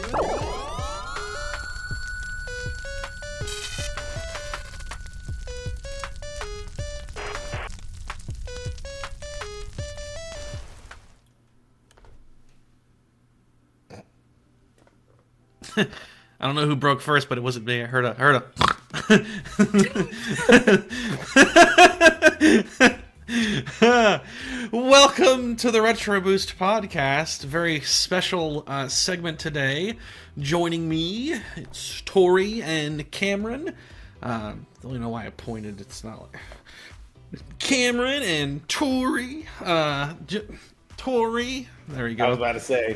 I don't know who broke first, but it wasn't me. I heard a. Welcome to the Retro Boost podcast. Very special segment today. Joining me, it's Tori and Cameron. Don't even know why I pointed. It's not like Cameron and Tori. Tori. There you go. I was about to say.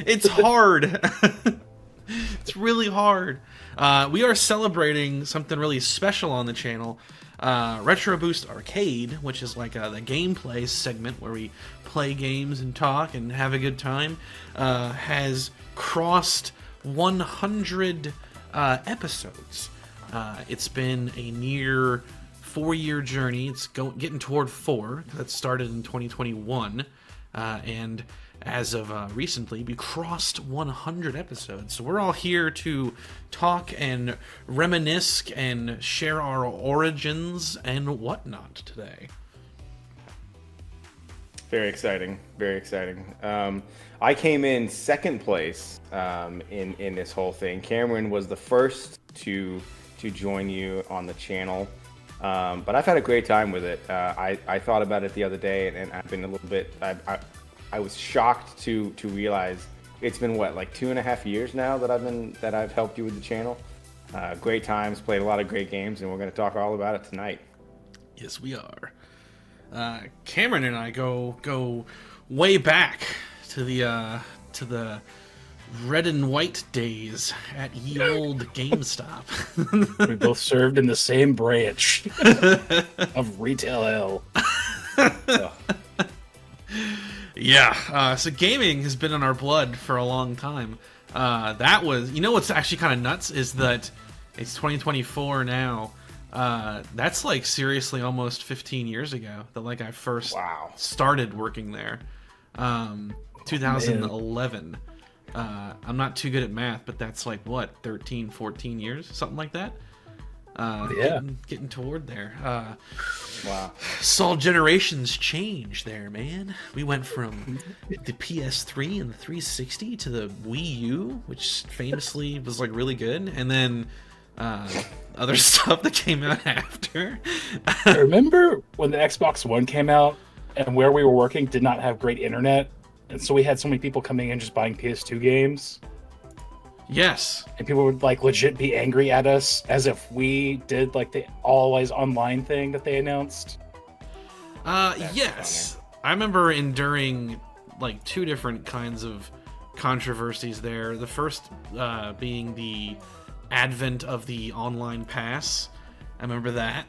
It's hard. It's really hard. We are celebrating something really special on the channel. Retro Boost Arcade, which is like the gameplay segment where we play games and talk and have a good time, has crossed 100 episodes. It's been a near 4-year journey. It's getting toward 4. That started in 2021, and as of recently, we crossed 100 episodes. So we're all here to talk and reminisce and share our origins and whatnot today. Very exciting. Very exciting. I came in second place in this whole thing. Cameron was the first to join you on the channel. But I've had a great time with it. I thought about it the other day, and I've been a little bit... I was shocked to realize it's been like 2.5 years now that I've helped you with the channel. Great times, played a lot of great games, and we're going to talk all about it tonight. Yes, we are. Cameron and I go way back to the red and white days at ye old GameStop. We both served in the same branch of retail hell. Yeah, so gaming has been in our blood for a long time. That was, what's actually kind of nuts is that it's 2024 now. That's like seriously almost 15 years ago that like I first started working there. 2011. I'm not too good at math, but that's like what, 13, 14 years, something like that. Getting toward there. Wow. Saw generations change there, man. We went from the PS3 and the 360 to the Wii U, which famously was like really good, and then other stuff that came out after. I remember when the Xbox One came out and where we were working did not have great internet, and so we had so many people coming in just buying PS2 games. Yes. And people would like legit be angry at us as if we did like the always online thing that they announced. Yes. Funny. I remember enduring like 2 different kinds of controversies there. The first being the advent of the online pass. I remember that.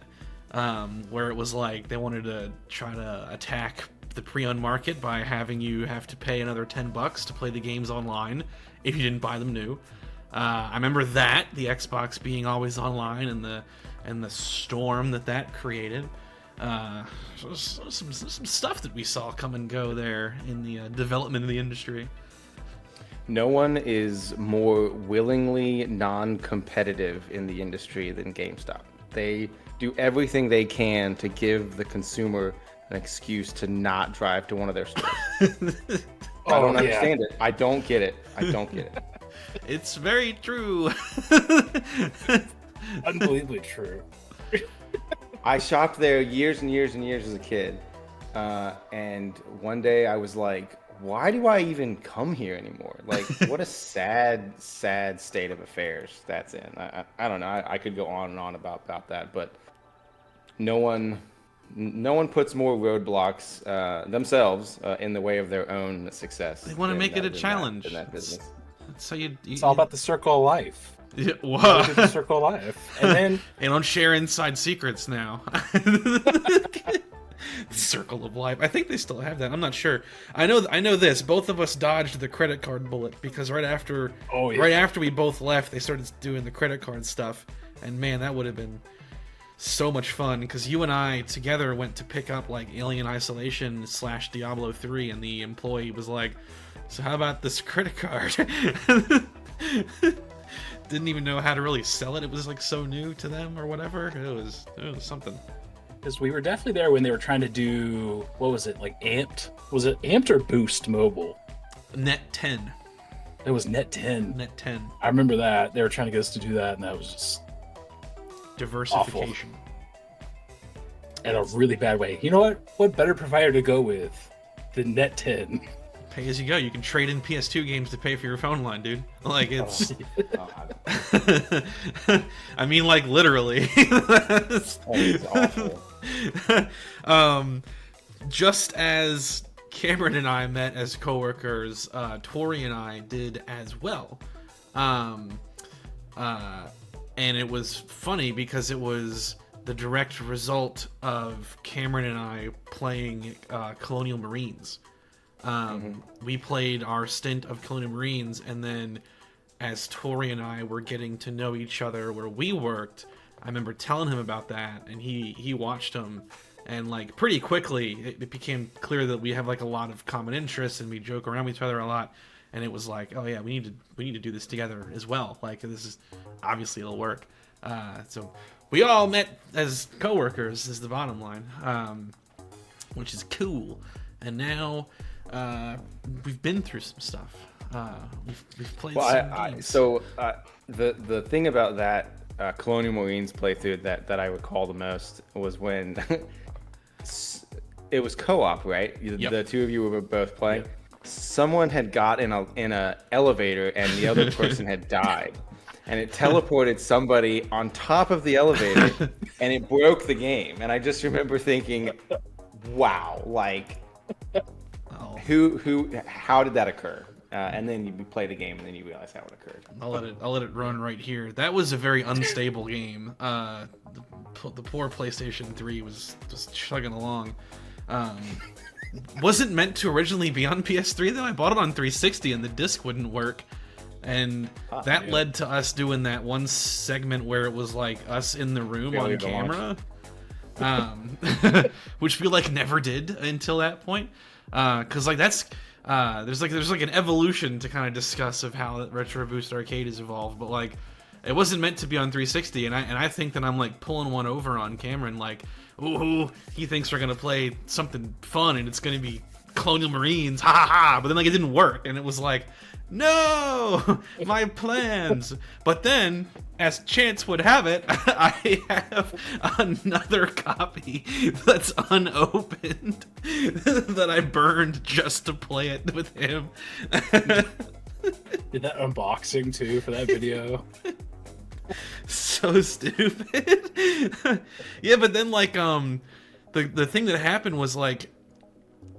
Where it was like they wanted to try to attack the pre-owned market by having you have to pay another $10 to play the games online if you didn't buy them new. I remember that, the Xbox being always online and the storm that created. Some stuff that we saw come and go there in the development of the industry. No one is more willingly non-competitive in the industry than GameStop. They do everything they can to give the consumer an excuse to not drive to one of their stores. I don't understand it. I don't get it. It's very true. Unbelievably true. I shopped there years and years and years as a kid. And one day I was like, why do I even come here anymore? Like, what a sad state of affairs that's in. I don't know. I could go on and on about that, but no one puts more roadblocks themselves in the way of their own success. They want to make it a challenge. In that business. So it's all about the circle of life. Yeah, wow. The circle of life, and then they don't share inside secrets now. Circle of life. I think they still have that. I'm not sure. I know this. Both of us dodged the credit card bullet because right after we both left, they started doing the credit card stuff, and man, that would have been so much fun because you and I together went to pick up like Alien Isolation / Diablo 3, and the employee was like, So how about this credit card? Didn't even know how to really sell it. It was like so new to them or whatever. It was something. Because we were definitely there when they were trying to do, what was it, like Amped? Was it Amped or Boost Mobile? Net 10. It was Net 10. Net 10. I remember that. They were trying to get us to do that, and that was just diversification. Awful. In a really bad way. You know what? What better provider to go with than Net 10? Pay as you go. You can trade in PS2 games to pay for your phone line, dude. Like, it's... I mean, like, literally. That is awful. Just as Cameron and I met as coworkers, Tori and I did as well. And it was funny because it was the direct result of Cameron and I playing Colonial Marines. We played our stint of Colonial Marines, and then as Tori and I were getting to know each other where we worked, I remember telling him about that, and he watched them, and like pretty quickly it became clear that we have like a lot of common interests, and we joke around with each other a lot, and it was like, oh yeah, we need to do this together as well. Like, this is obviously it'll work. So we all met as coworkers is the bottom line, which is cool. And now we've been through some stuff. We've played some games. So the thing about that Colonial Marines playthrough that I recall the most was when it was co-op, right? Yep. The two of you were both playing. Yep. Someone had got in a elevator and the other person had died. And it teleported somebody on top of the elevator and it broke the game. And I just remember thinking, wow, like, how did that occur? And then you play the game and then you realize how it occurred. I'll let it run right here. That was a very unstable game. The poor PlayStation 3 was just chugging along. Wasn't meant to originally be on PS3 though. I bought it on 360 and the disc wouldn't work. And that led to us doing that one segment where it was like us in the room on camera, which we like never did until that point. Cause like that's there's like an evolution to kind of discuss of how Retro Boost Arcade has evolved, but like it wasn't meant to be on 360, and I think that I'm like pulling one over on Cameron, like, ooh, he thinks we're gonna play something fun and it's gonna be Colonial Marines, ha ha ha, but then like it didn't work, and it was like, no, my plans. But then, as chance would have it, I have another copy that's unopened that I burned just to play it with him. Did that unboxing too for that video? So stupid. Yeah, but then like the thing that happened was like,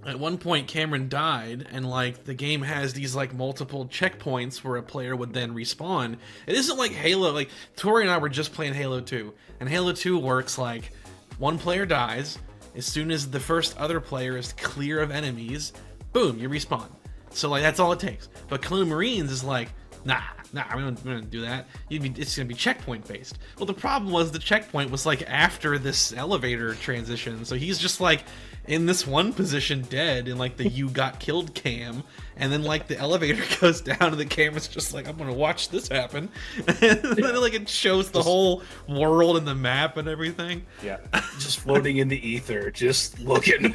at one point Cameron died, and like the game has these like multiple checkpoints where a player would then respawn. It isn't like Halo. Like Tori and I were just playing Halo 2, and Halo 2 works like one player dies, as soon as the first other player is clear of enemies, boom, you respawn. So like that's all it takes. But Colonial Marines is like, nah, we're gonna do that. It's gonna be checkpoint based. Well, the problem was the checkpoint was like after this elevator transition, so he's just like in this one position dead in like the you got killed cam, and then like the elevator goes down and the camera's just like, I'm gonna watch this happen. And then like it shows the whole world and the map and everything. Yeah. Just floating in the ether, just looking.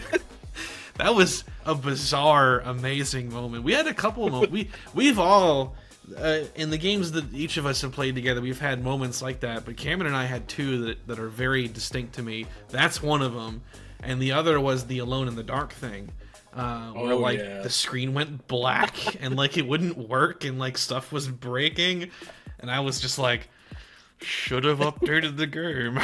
That was a bizarre, amazing moment. We had a couple of moments. We've all in the games that each of us have played together, we've had moments like that, but Cameron and I had two that are very distinct to me. That's one of them. And the other was the Alone in the Dark thing, where like the screen went black and like it wouldn't work and like stuff was breaking, and I was just like, should have updated the game.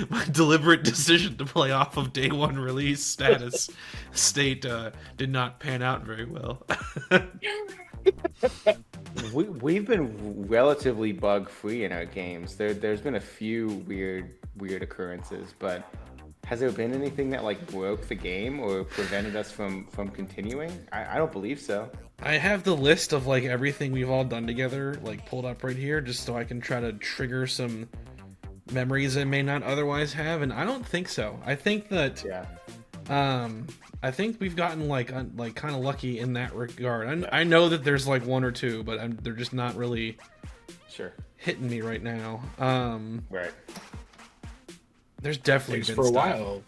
My deliberate decision to play off of day one release state did not pan out very well. We've been relatively bug free in our games. There's been a few weird occurrences, but has there been anything that like broke the game or prevented us from continuing? I don't believe so. I have the list of like everything we've all done together like pulled up right here, just so I can try to trigger some memories I may not otherwise have, and I don't think so. I think that I think we've gotten like kind of lucky in that regard. I know that there's like one or two, but they're just not really hitting me right now. Right. There's definitely been for a stuff. while.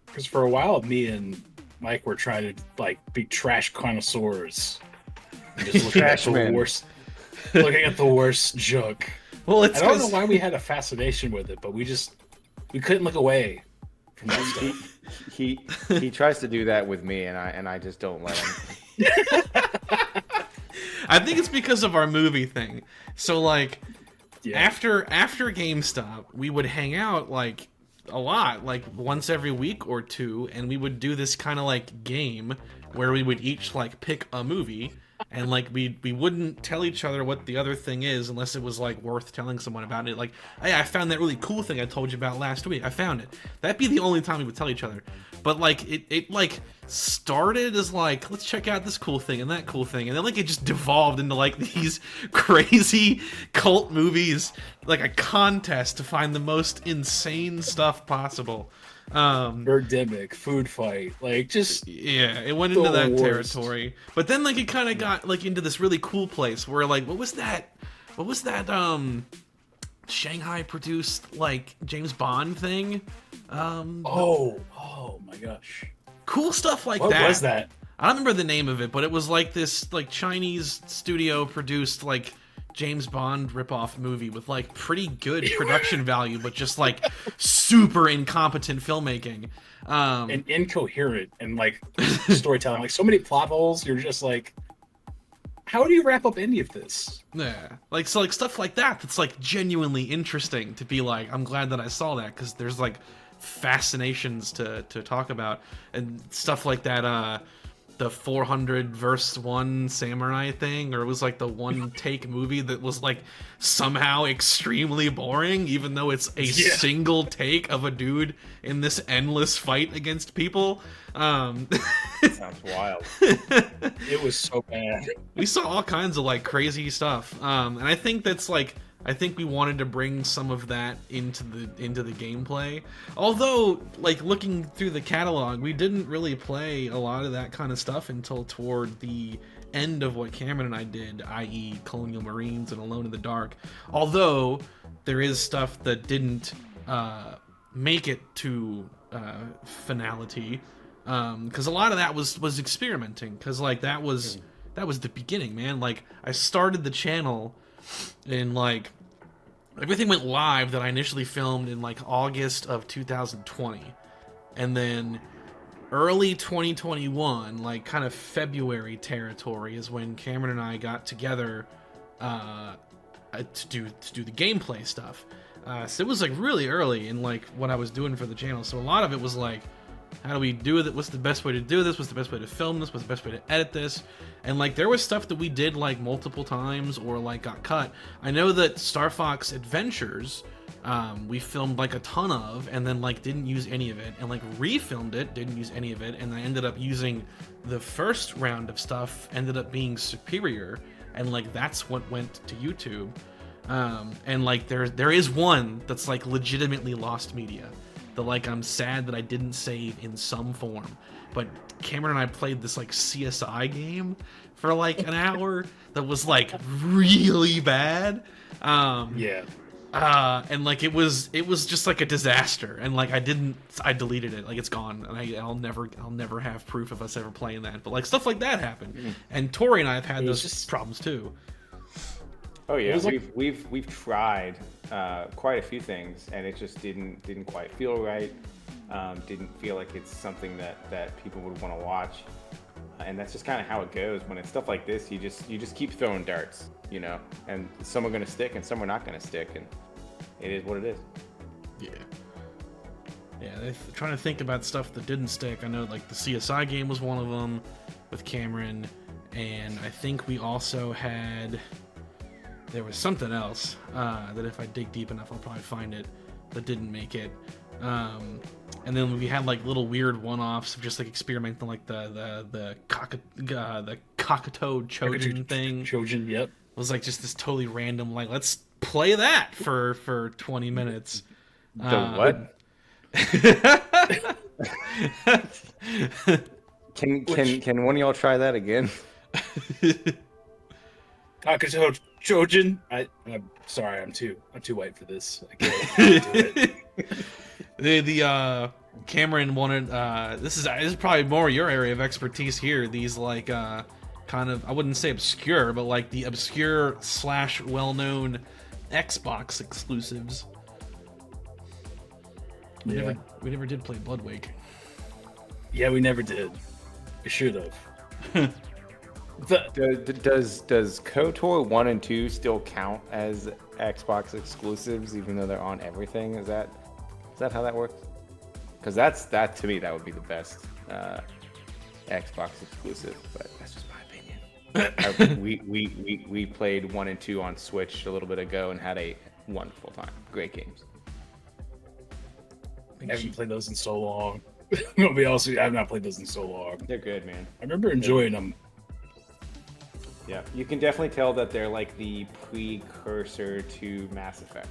Because for a while, me and Mike were trying to like be trash connoisseurs, and just looking at the worst, looking at the worst junk. Well, it's I don't know why we had a fascination with it, but we couldn't look away from that stuff. He tries to do that with me, and I just don't let him. I think it's because of our movie thing. So like, after GameStop, we would hang out like a lot, like once every week or two, and we would do this kind of like game where we would each like pick a movie, and like we wouldn't tell each other what the other thing is unless it was like worth telling someone about it. Like, hey, I found that really cool thing I told you about last week. I found it. That'd be the only time we would tell each other. But like it like started as like, let's check out this cool thing and that cool thing, and then like it just devolved into like these crazy cult movies, like a contest to find the most insane stuff possible. Birdemic, Food Fight, like just it went into that territory. But then like it kind of got like into this really cool place where like what was that Shanghai produced like James Bond thing? Oh my gosh, cool stuff like what that. What was that? I don't remember the name of it, but it was like this like Chinese studio produced like James Bond ripoff movie with like pretty good production value, but just like super incompetent filmmaking, and incoherent and like storytelling, like so many plot holes. You're just like, how do you wrap up any of this? Yeah, like so like stuff like that. That's like genuinely interesting to be like. I'm glad that I saw that because there's like fascinations to talk about and stuff like that. The 400 verse 1 samurai thing, or it was like the one take movie that was like somehow extremely boring, even though it's a single take of a dude in this endless fight against people. Sounds wild. It was so bad. We saw all kinds of like crazy stuff, and I think that's like, I think we wanted to bring some of that into the gameplay. Although, like looking through the catalog, we didn't really play a lot of that kind of stuff until toward the end of what Cameron and I did, i.e. Colonial Marines and Alone in the Dark. Although there is stuff that didn't make it to finality, because a lot of that was experimenting. Because like that was the beginning, man. Like I started the channel. And like everything went live that I initially filmed in like August of 2020, and then early 2021, like kind of February territory, is when Cameron and I got together to do the gameplay stuff. So it was like really early in like what I was doing for the channel. So a lot of it was like, how do we do it? What's the best way to do this? What's the best way to film this? What's the best way to edit this? And like there was stuff that we did like multiple times or like got cut. I know that Star Fox Adventures, we filmed like a ton of, and then like didn't use any of it, and like refilmed it, didn't use any of it, and I ended up using the first round of stuff, ended up being superior, and like that's what went to YouTube. And like there is one that's like legitimately lost media. The like I'm sad that I didn't save in some form, but Cameron and I played this like CSI game for like an hour that was like really bad. And like it was just like a disaster, and like I deleted it, like it's gone, and I'll never have proof of us ever playing that. But like stuff like that happened, and Tori and I have had those problems too. Oh yeah, we've tried quite a few things, and it just didn't quite feel right. Didn't feel like it's something that people would want to watch, and that's just kind of how it goes when it's stuff like this. You just keep throwing darts, you know, and some are gonna stick and some are not gonna stick, and it is what it is. Yeah, trying to think about stuff that didn't stick. I know like the CSI game was one of them with Cameron, and I think we also had. There was something else that if I dig deep enough, I'll probably find it, that didn't make it. And then we had like little weird one-offs of just like experimenting, like the cockatoad Trojan thing. Trojan, yep. It was like just this totally random, like let's play that for 20 minutes. The what? Can one of y'all try that again? Trojan. I'm sorry, I'm too white for this. I can't do it. the Cameron wanted this is probably more your area of expertise here. These like kind of, I wouldn't say obscure, but like the obscure / well-known Xbox exclusives. We never did play Bloodwake. Yeah, we never did. We should have. Does KOTOR 1 and 2 still count as Xbox exclusives, even though they're on everything? Is that how that works? Because that to me, that would be the best Xbox exclusive. But that's just my opinion. we played 1 and 2 on Switch a little bit ago and had a wonderful time. Great games. I haven't played those in so long. I'm gonna be honest with you, I have not played those in so long. They're good, man. I remember enjoying them. Yeah, you can definitely tell that they're like the precursor to Mass Effect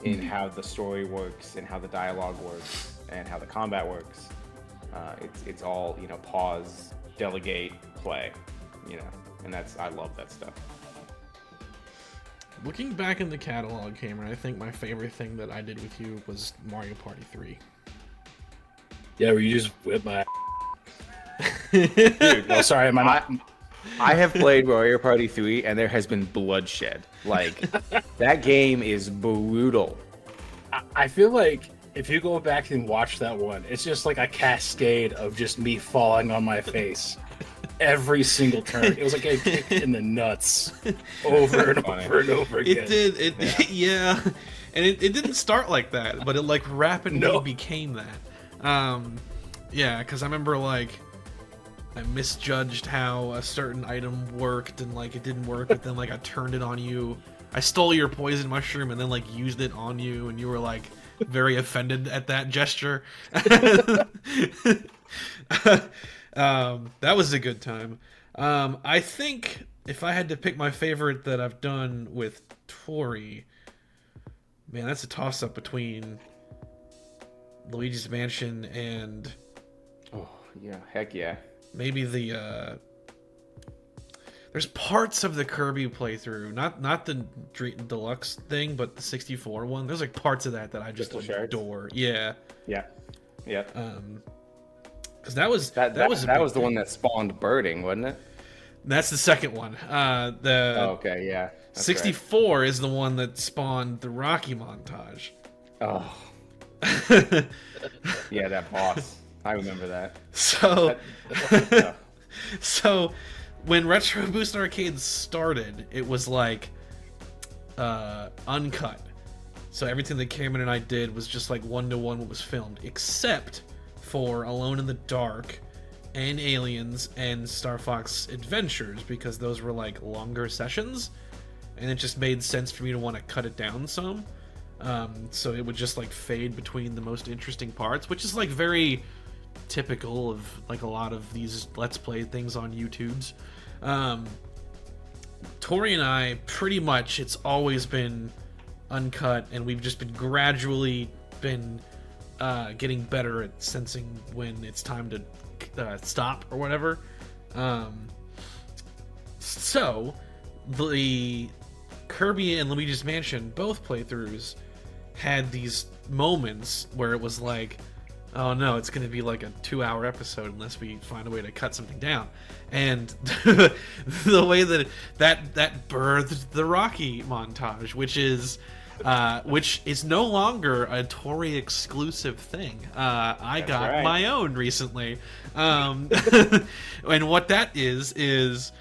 in how the story works and how the dialogue works and how the combat works. It's all, pause, delegate, play, and I love that stuff. Looking back in the catalog, Cameron, I think my favorite thing that I did with you was Mario Party 3. Yeah, where you just whip my Dude, oh, sorry, I have played Mario Party 3 and there has been bloodshed. Like, that game is brutal. I feel like if you go back and watch that one, it's just like a cascade of just me falling on my face every single turn. It was like a kick in the nuts over and over and over again. It did. Yeah. And it didn't start like that, but it like rapidly became that. Yeah, because I remember like I misjudged how a certain item worked and like it didn't work, but then like I turned it on you. I stole your poison mushroom and then like used it on you, and you were like very offended at that gesture. That was a good time. I think if I had to pick my favorite that I've done with Tori, man, that's a toss-up between Luigi's Mansion and heck yeah. Maybe there's parts of the Kirby playthrough, not the deluxe thing, but the 64 one. There's like parts of that I just adore. Yeah. Because that was the one that spawned birding, wasn't it? That's the second one. Okay, yeah. 64 is the one that spawned the Rocky montage. Oh. Yeah, that boss. I remember that. So when Retro Boost Arcade started, it was like uncut. So everything that Cameron and I did was just like 1-to-1 what was filmed, except for Alone in the Dark and Aliens and Star Fox Adventures, because those were like longer sessions, and it just made sense for me to want to cut it down some. So it would just like fade between the most interesting parts, which is like very typical of like a lot of these Let's Play things on YouTube's. Tori and I, pretty much, it's always been uncut, and we've just been gradually getting better at sensing when it's time to stop or whatever. So the Kirby and Luigi's Mansion both playthroughs had these moments where it was like, oh no, it's going to be like a 2-hour episode unless we find a way to cut something down. And the way that birthed the Rocky montage, which is no longer a Tori exclusive thing. I got my own recently. And what that is it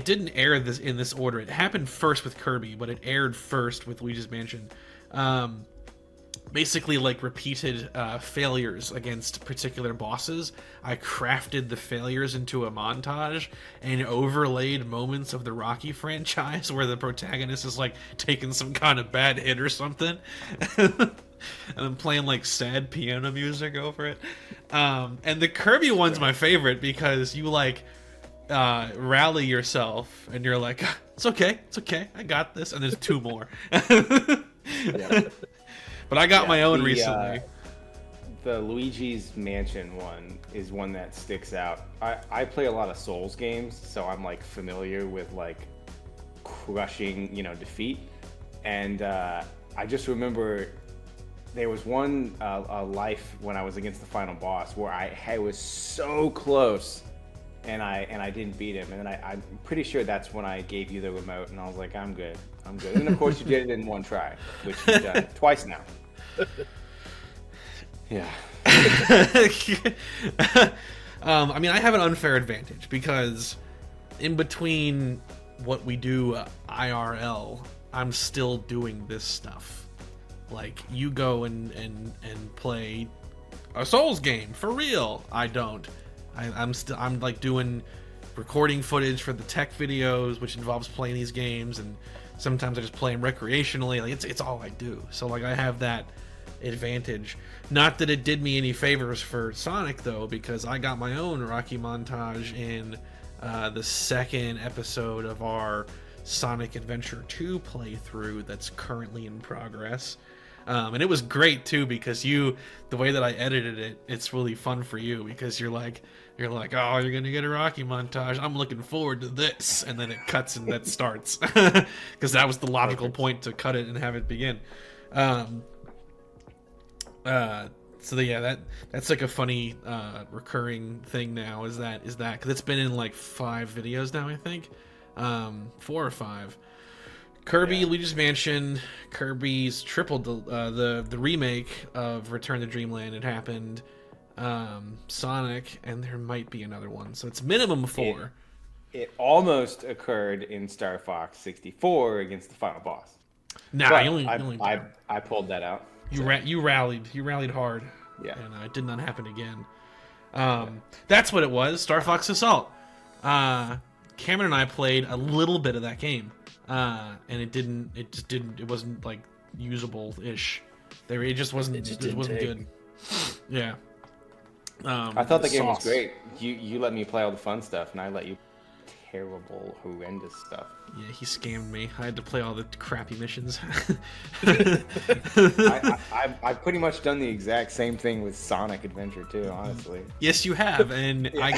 didn't air this in this order. It happened first with Kirby, but it aired first with Luigi's Mansion. Basically, like repeated failures against particular bosses. I crafted the failures into a montage and overlaid moments of the Rocky franchise where the protagonist is like taking some kind of bad hit or something. And I'm playing like sad piano music over it. And the Kirby one's my favorite because you like rally yourself and you're like, it's okay, I got this. And there's 2 more. Yeah. But I got my own recently. the Luigi's Mansion one is one that sticks out. I play a lot of Souls games, so I'm like familiar with like crushing, defeat. And I just remember there was one life when I was against the final boss where I was so close, and I didn't beat him. And then I'm pretty sure that's when I gave you the remote, and I was like, I'm good. And of course you did it in one try, which you've done twice now. Yeah. I mean, I have an unfair advantage because in between what we do IRL, I'm still doing this stuff. Like, you go and play a Souls game for real. I don't. I'm like doing recording footage for the tech videos, which involves playing these games, and sometimes I just play them recreationally. Like, it's all I do. So like, I have that advantage. Not that it did me any favors for Sonic though, because I got my own Rocky montage in the second episode of our Sonic Adventure 2 playthrough that's currently in progress. And it was great too, because the way that I edited it, it's really fun for you, because you're like, oh, you're gonna get a Rocky montage. I'm looking forward to this, and then it cuts and that starts, because that was the logical point to cut it and have it begin. So yeah, that's like a funny recurring thing now. Is that because it's been in like 5 videos now, I think, 4 or 5. Kirby, Luigi's Mansion, Kirby's Triple, the remake of Return to Dreamland. It happened. Sonic, and there might be another one. So it's minimum 4. It almost occurred in Star Fox 64 against the final boss. Nah, I pulled that out. You rallied hard. Yeah. And it did not happen again. That's what it was. Star Fox Assault. Cameron and I played a little bit of that game. And it wasn't like usable-ish. It just wasn't good. Yeah. I thought the game was great. You let me play all the fun stuff, and I let you terrible, horrendous stuff. Yeah, he scammed me. I had to play all the crappy missions. I've pretty much done the exact same thing with Sonic Adventure 2, honestly. Yes, you have, and I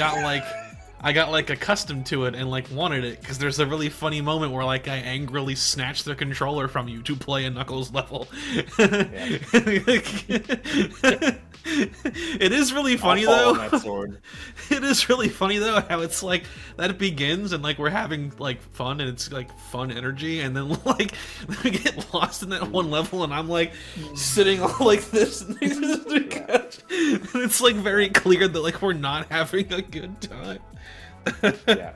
got accustomed to it and like wanted it, because there's a really funny moment where like I angrily snatched the controller from you to play a Knuckles level. It is really funny though. That sword. It is really funny though how it's like that it begins and like we're having like fun and it's like fun energy, and then like we get lost in that one level and I'm like sitting all like this next to the couch. And it's like very clear that like we're not having a good time. Yeah.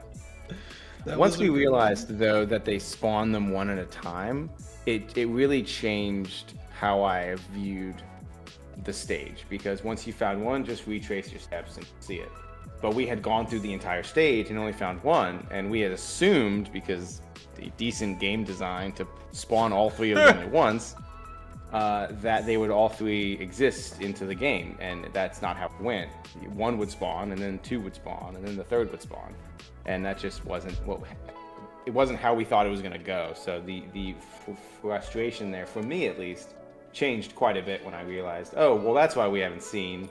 Once we realized though that they spawn them one at a time, it really changed how I viewed the stage, because once you found one, just retrace your steps and see it. But we had gone through the entire stage and only found one, and we had assumed, because the decent game design, to spawn all 3 of them at once, that they would all 3 exist into the game, and that's not how it went. 1 would spawn, and then 2 would spawn, and then the 3rd would spawn, and that just wasn't how we thought it was going to go. So the frustration there, for me at least, changed quite a bit when I realized, oh, well, that's why we haven't seen,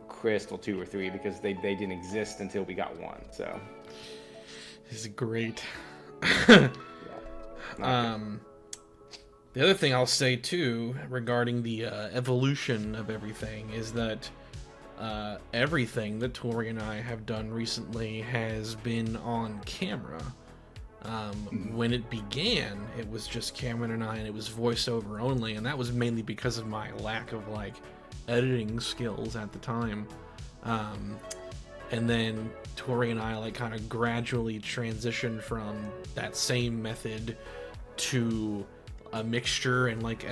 Crystal 2 or 3, because they didn't exist until we got 1. So this is great. The other thing I'll say too regarding the evolution of everything is that everything that Tori and I have done recently has been on camera. When it began, it was just Cameron and I, and it was voiceover only, and that was mainly because of my lack of like editing skills at the time. And then Tori and I like kind of gradually transitioned from that same method to a mixture, and like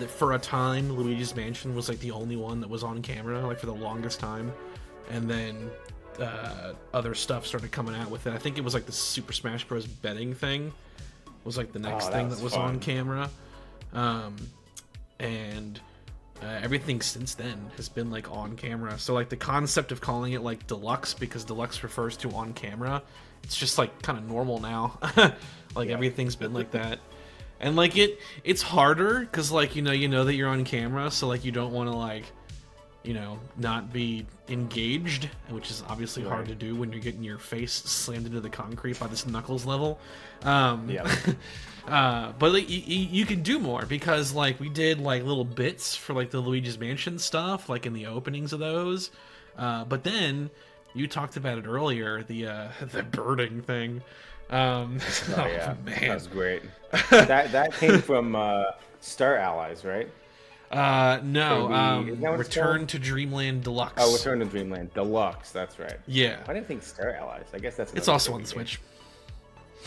for a time Luigi's Mansion was like the only one that was on camera, like for the longest time, and then other stuff started coming out with it. I think it was like the Super Smash Bros. Betting thing was like the next thing that was fun. On camera, and everything since then has been like on camera. So like the concept of calling it like deluxe, because deluxe refers to on camera, it's just like kind of normal now. Like everything's been like that. And like it's harder because like you know that you're on camera, so like you don't want to like you know, not be engaged, which is obviously hard to Right. do when you're getting your face slammed into the concrete by this Knuckles level. Yeah. But like, you can do more, because like we did like little bits for like the Luigi's Mansion stuff, like in the openings of those. But then you talked about it earlier, the birding thing. Oh yeah, man, that was great. That came from Star Allies, right? No, Kirby- is that what it's Return called? to Dreamland Deluxe. Oh, Return to Dreamland Deluxe. That's right. Yeah, I didn't think Star Allies. I guess that's. it's another also Kirby on the game. Switch.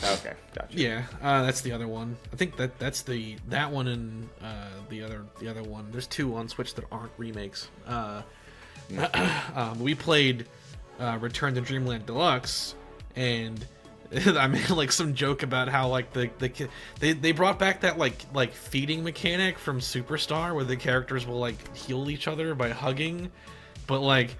Okay, gotcha. Yeah, that's the other one. I think that's that one and the other one. There's two on Switch that aren't remakes. We played Return to Dreamland Deluxe, and I made like some joke about how like they brought back that like feeding mechanic from Superstar, where the characters will like heal each other by hugging, but like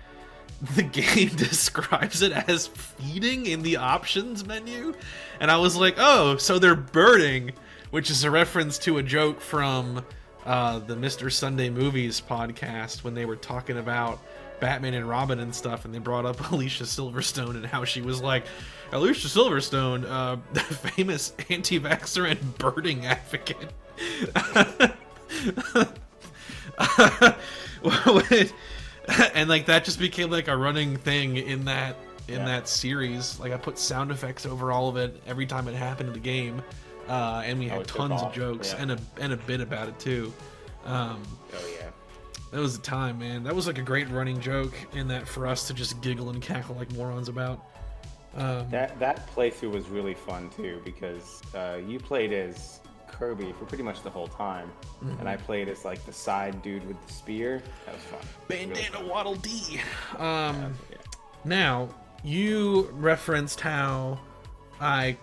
the game describes it as feeding in the options menu, and I was like, oh, so they're birding, which is a reference to a joke from the Mr. Sunday Movies podcast when they were talking about Batman and Robin and stuff, and they brought up Alicia Silverstone and how she was like, Alicia Silverstone, famous anti-vaxxer and birding advocate. And like that just became like a running thing in that series. Like I put sound effects over all of it every time it happened in the game, and we had it took tons of off, jokes yeah. and a bit about it too. Oh yeah. That was the time, man. That was like a great running joke in that for us to just giggle and cackle like morons about. That playthrough was really fun too, because you played as Kirby for pretty much the whole time, and I played as like the side dude with the spear. That was fun. Bandana Really Waddle Dee. fun. Yeah. Now, you referenced how I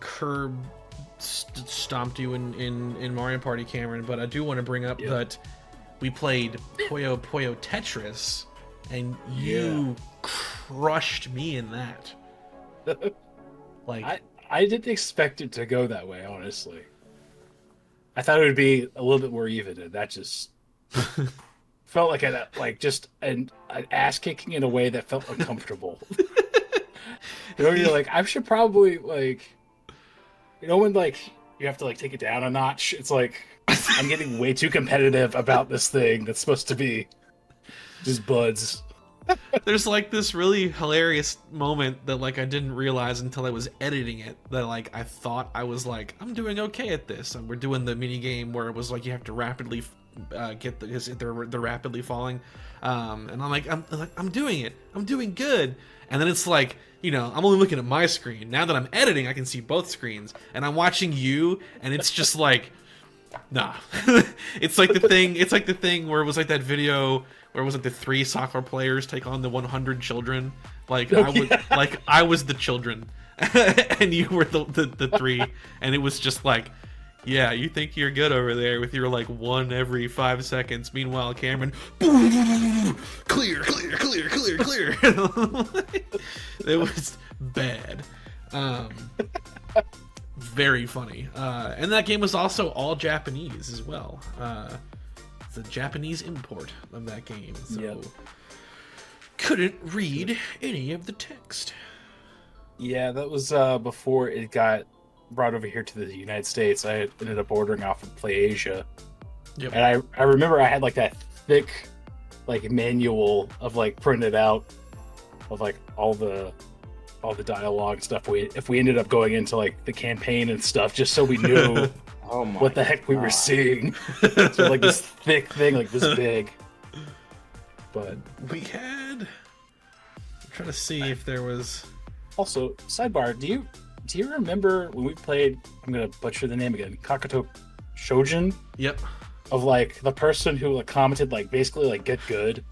stomped you in Mario Party, Cameron, but I do want to bring up that we played Puyo Puyo Tetris, and you crushed me in that. Like, I didn't expect it to go that way, honestly. I thought it would be a little bit more even, and that just felt like an ass kicking in a way that felt uncomfortable. You know, you're like, I should probably like, you know, when like you have to like take it down a notch. It's like I'm getting way too competitive about this thing that's supposed to be just buds. there's like this really hilarious moment that like I didn't realize until I was editing it, that like I thought I was like, I'm doing okay at this, and we're doing the mini game where it was like you have to rapidly get they're rapidly falling, and I'm like I'm doing it, I'm doing good, and then it's like, you know, I'm only looking at my screen. Now that I'm editing, I can see both screens, and I'm watching you, and it's just like, nah. It's like the thing where it was like that video where it was like the 3 soccer players take on the 100 children. Like I was the children, and you were the 3, and it was just like, yeah, you think you're good over there with your like 1 every 5 seconds. Meanwhile, Cameron, clear. It was bad. Very funny. And that game was also all Japanese as well. It's a Japanese import of that game, so couldn't read any of the text. Yeah, that was before it got brought over here to the United States. I ended up ordering off of PlayAsia. Yep. And I remember I had like that thick like manual of like printed out of like all the dialogue and stuff. If we ended up going into like the campaign and stuff, just so we knew Oh my what the heck we were seeing. So like this thick thing, like this big. But We had. I'm trying to see if there was. also, sidebar, do you remember when we played, I'm gonna butcher the name again, Kakato Shojin? Yep. Of like the person who like commented like basically like get good.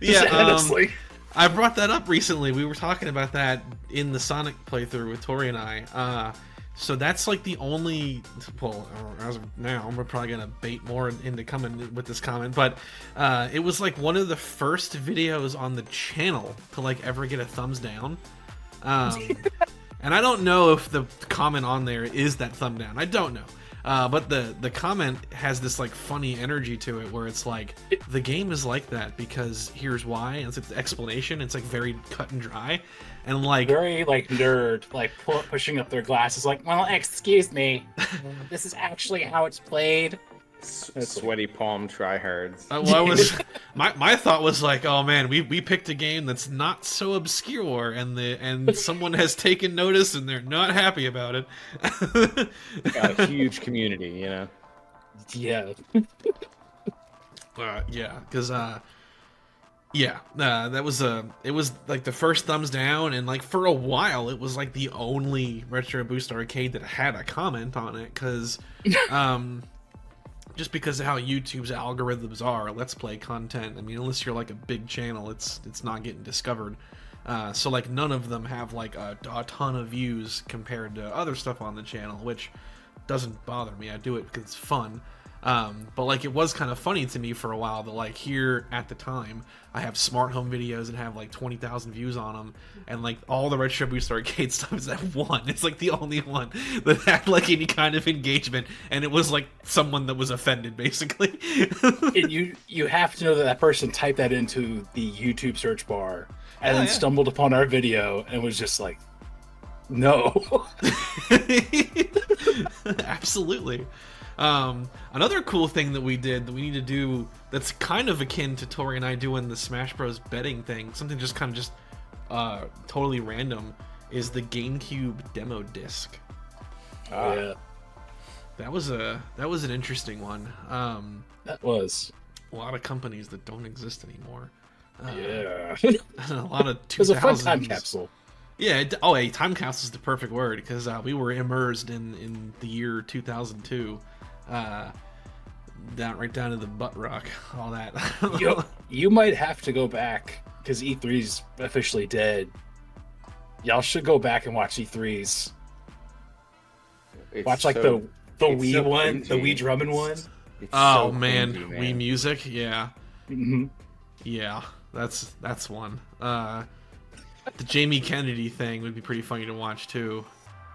Yeah. Honestly. I brought that up recently. We were talking about that in the Sonic playthrough with Tori and I. So that's like the only, well, as of now, I'm probably gonna bait more into coming with this comment, but it was like one of the first videos on the channel to like ever get a thumbs down. And I don't know if the comment on there is that thumb down. I don't know. But the comment has this like funny energy to it, where it's like the game is like that because here's why. And it's like the explanation. It's like very cut and dry, and like very like nerd, like pushing up their glasses, like, well, excuse me, this is actually how it's played. Sweaty palm tryhards. well, I was my thought was like, oh man, we picked a game that's not so obscure, and someone has taken notice and they're not happy about it. Got a huge community, you know. Yeah. Yeah, because that was it was like the first thumbs down, and like for a while it was like the only Retro Boost arcade that had a comment on it, because just because of how YouTube's algorithms are, Let's Play content, I mean, unless you're like a big channel, it's not getting discovered. So like none of them have like a ton of views compared to other stuff on the channel, which doesn't bother me. I do it because it's fun. But like it was kind of funny to me for a while that like here at the time I have smart home videos that have like 20,000 views on them, and like all the Retro Boost arcade stuff is that one. It's like the only one that had like any kind of engagement, and it was like someone that was offended basically. And you have to know that person typed that into the YouTube search bar and then stumbled upon our video and was just like, no. Absolutely. Another cool thing that we did that we need to do that's kind of akin to Tori and I doing the Smash Bros. Betting thing, something just kind of just totally random, is the GameCube demo disc. Yeah. That was an interesting one. That was a lot of companies that don't exist anymore. Yeah. A lot of 2000s. It was a fun time capsule. Yeah. A time capsule is the perfect word, because we were immersed in the year 2002. Right down to the butt rock, all that. You might have to go back because E3's officially dead. Y'all should go back and watch E3s. Watch like the Wii one, the Wii drumming one. Oh man, Wii Music, yeah. Mm-hmm. Yeah, that's one. The Jamie Kennedy thing would be pretty funny to watch too.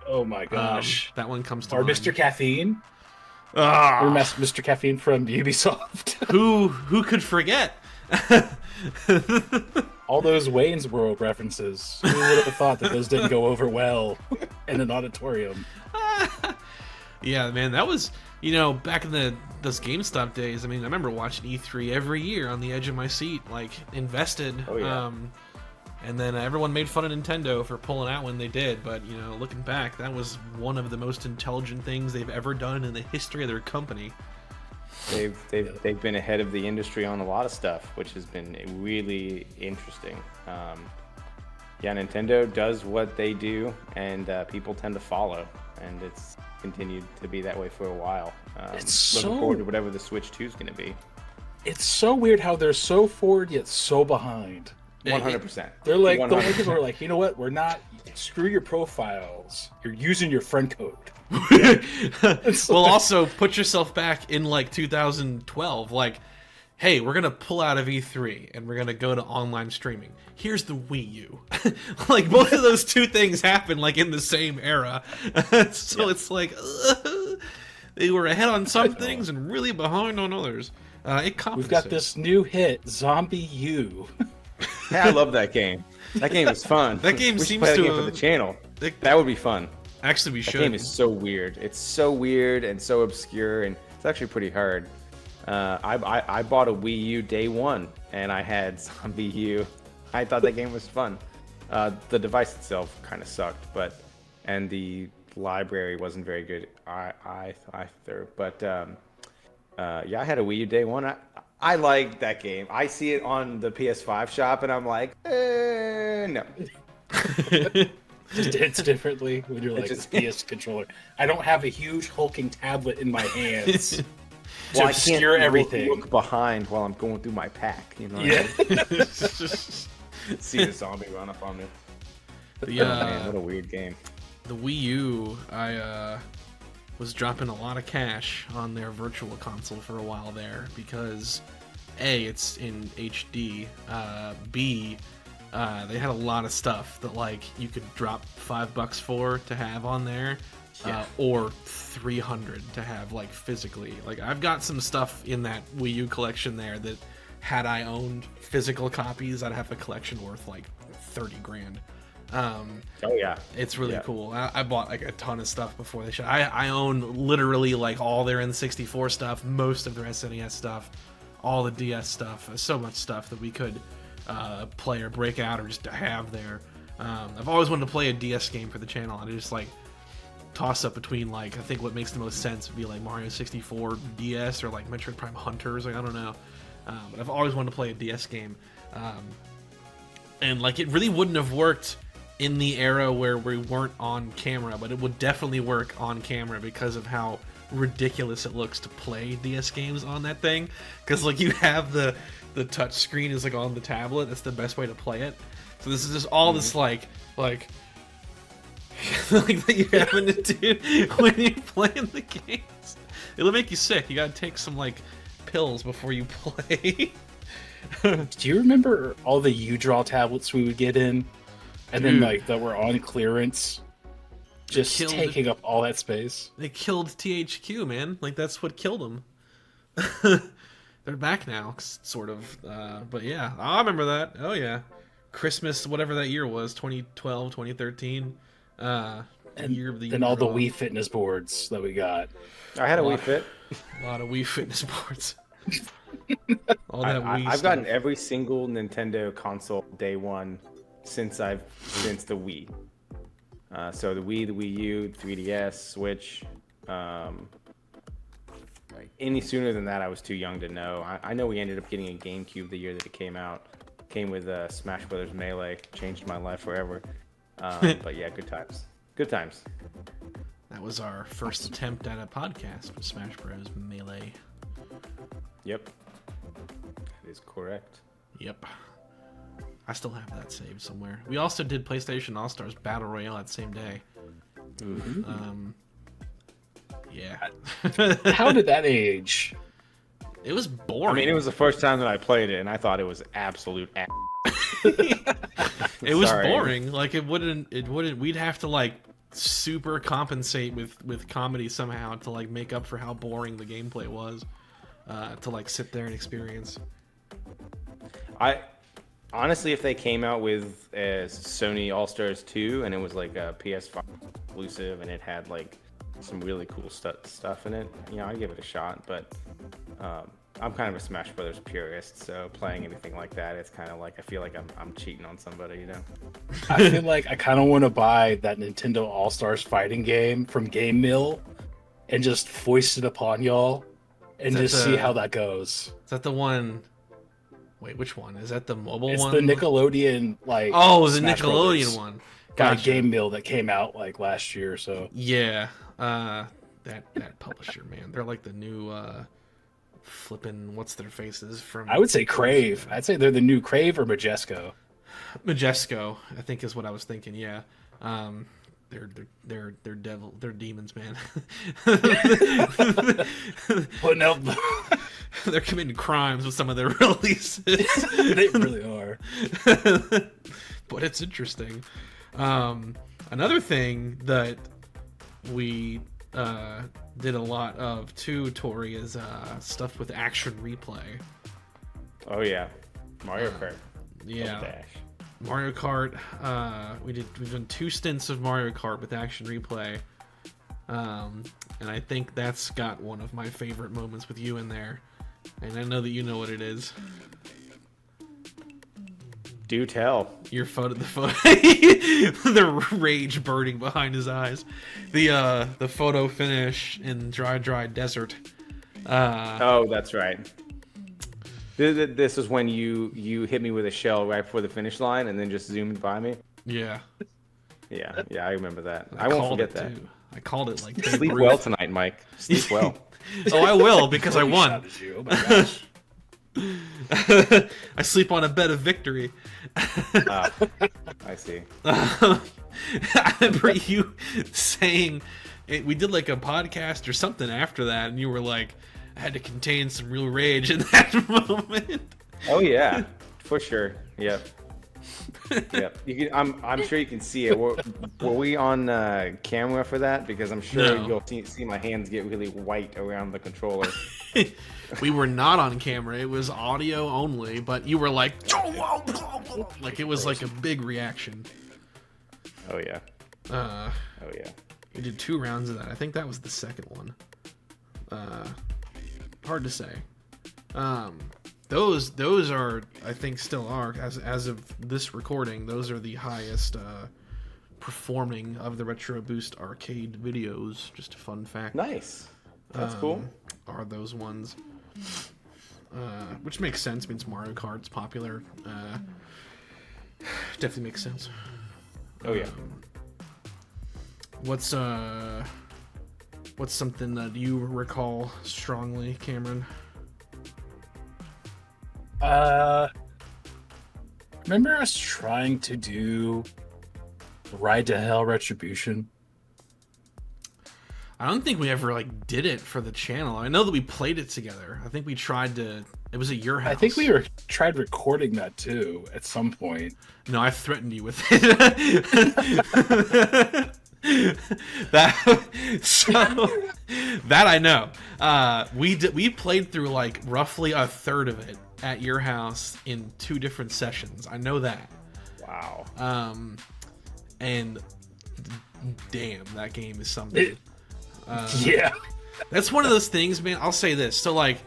Oh my gosh, that one comes to or mind. Mr. Caffeine. Or Mr. Caffeine from Ubisoft. Who could forget? All those Wayne's World references. Who would have thought that those didn't go over well in an auditorium? Yeah, man, that was, back in those GameStop days. I mean, I remember watching E3 every year on the edge of my seat, like invested. Oh, yeah. And then everyone made fun of Nintendo for pulling out when they did, but looking back, that was one of the most intelligent things they've ever done in the history of their company. They've been ahead of the industry on a lot of stuff, which has been really interesting. Nintendo does what they do, and people tend to follow, and it's continued to be that way for a while. Looking forward to whatever the Switch 2 is going to be. It's so weird how they're so forward yet so behind. 100%. They're like, the only people are like, you know what? We're not. Screw your profiles. You're using your friend code. Well, also put yourself back in like 2012. Like, hey, we're gonna pull out of E3 and we're gonna go to online streaming. Here's the Wii U. Like both of those two things happen like in the same era. So it's like they were ahead on some things and really behind on others. We've got this new hit, Zombie U. Yeah, I love that game. That game is fun. That game we should seems play that to game for the channel. That would be fun. Actually, we should. That game is so weird. It's so weird and so obscure, and it's actually pretty hard. I bought a Wii U day one, and I had Zombie U. I thought that game was fun. The device itself kind of sucked, and the library wasn't very good either. But yeah, I had a Wii U day one. I like that game. I see it on the PS5 shop, and I'm like, no. Just hits differently when you're like this PS controller. I don't have a huge hulking tablet in my hands to obscure everything. Look behind while I'm going through my pack. You know. Yeah. See the zombie run up on me. Man, what a weird game. The Wii U, I was dropping a lot of cash on their virtual console for a while there because A, it's in HD, B, they had a lot of stuff that like you could drop $5 for to have on there, or 300 to have like physically. Like I've got some stuff in that Wii U collection there that had I owned physical copies, I'd have a collection worth like 30 grand. Oh yeah, it's really cool. I bought like a ton of stuff before they showed. I own literally like all their N64 stuff, most of their SNES stuff, all the DS stuff. So much stuff that we could play or break out or just have there. I've always wanted to play a DS game for the channel. I just like toss up between like I think what makes the most sense would be like Mario 64 DS or like Metroid Prime Hunters. Like I don't know, but I've always wanted to play a DS game, and like it really wouldn't have worked in the era where we weren't on camera, but it would definitely work on camera because of how ridiculous it looks to play DS games on that thing. Because like you have the touch screen is like on the tablet. That's the best way to play it. So this is just all this like like that you're having to do when you're playing the games. It'll make you sick. You gotta take some like pills before you play. Do you remember all the U-Draw tablets we would get in? And then, like, that were on clearance, just taking up all that space. They killed THQ, man. Like, that's what killed them. They're back now, sort of. But yeah, I remember that. Oh, yeah. Christmas, whatever that year was, 2012, 2013. Year of the and all the Wii Fitness boards that we got. I had a Wii Fit. A lot of Wii Fitness boards. All that Wii I've stuff. gotten every single Nintendo console day one since the Wii. So the Wii, the Wii U, 3DS, Switch. Any sooner than that, I was too young to know. I know we ended up getting a GameCube the year that it came out. Came with Smash Brothers Melee. Changed my life forever. But yeah, good times. Good times. That was our first attempt at a podcast with Smash Bros. Melee. Yep. That is correct. Yep. I still have that saved somewhere. We also did PlayStation All-Stars Battle Royale that same day. Mm-hmm. Yeah. How did that age? It was boring. I mean, it was the first time that I played it, and I thought it was absolute ass. It was boring. Like it wouldn't. We'd have to like super compensate with comedy somehow to like make up for how boring the gameplay was. To like sit there and experience. Honestly, if they came out with Sony All-Stars 2 and it was like a PS5 exclusive and it had like some really cool stuff in it, you know, I'd give it a shot. But I'm kind of a Smash Brothers purist, so playing anything like that, it's kind of like I feel like I'm cheating on somebody, you know. I feel like I kind of want to buy that Nintendo All-Stars fighting game from Game Mill and just foist it upon y'all and just see how that goes. Is that the one? Wait, which one? Is that the mobile one? It's the Nickelodeon, like... Oh, the Smash Nickelodeon Brothers. one. Got a Game Mill that came out, like, last year or so. Yeah. That publisher, man. They're like the new, flipping... What's their faces from... I would say Crave. I'd say they're the new Crave or Majesco. Majesco, I think is what I was thinking, yeah. They're demons, man. Putting out... They're committing crimes with some of their releases. They really are. But it's interesting. Another thing that we did a lot of too, Tori, is stuff with action replay. Oh yeah, Mario Kart. Yeah, Dash. Mario Kart. We've done 2 stints of Mario Kart with action replay. And I think that's got one of my favorite moments with you in there. And I know that you know what it is. Do tell. Your photo, the rage burning behind his eyes. The photo finish in dry desert. Oh, that's right. This is when you hit me with a shell right before the finish line and then just zoomed by me. Yeah. Yeah, I remember that. I won't forget that. Too. I called it like Sleep well tonight, Mike. Sleep well. Oh, I will, because I won. Oh my gosh. I sleep on a bed of victory. I see. I remember you saying we did like a podcast or something after that, and you were like, I had to contain some real rage in that moment. Oh yeah, for sure. Yep. Yep. You can, I'm sure you can see it. Were we on camera for that? Because I'm sure No. you'll see my hands get really white around the controller. We were not on camera. It was audio only, but you were like, like it was like a big reaction. Oh yeah. Oh yeah. We did 2 rounds of that. I think that was the second one. Hard to say. Those are, I think, still are, as of this recording, those are the highest performing of the Retro Boost arcade videos. Just a fun fact. Nice. That's cool. Are those ones. Which makes sense, means Mario Kart's popular. Definitely makes sense. Oh yeah. What's something that you recall strongly, Cameron? Remember us trying to do Ride to Hell Retribution? I don't think we ever like did it for the channel. I know that we played it together. I think we tried to. It was at your house. I think we tried recording that too at some point. No, I threatened you with it. That I know. We played through like roughly a third of it at your house in 2 different sessions. I know that. Wow. And damn, that game is something. Yeah. That's one of those things, man. I'll say this. So like,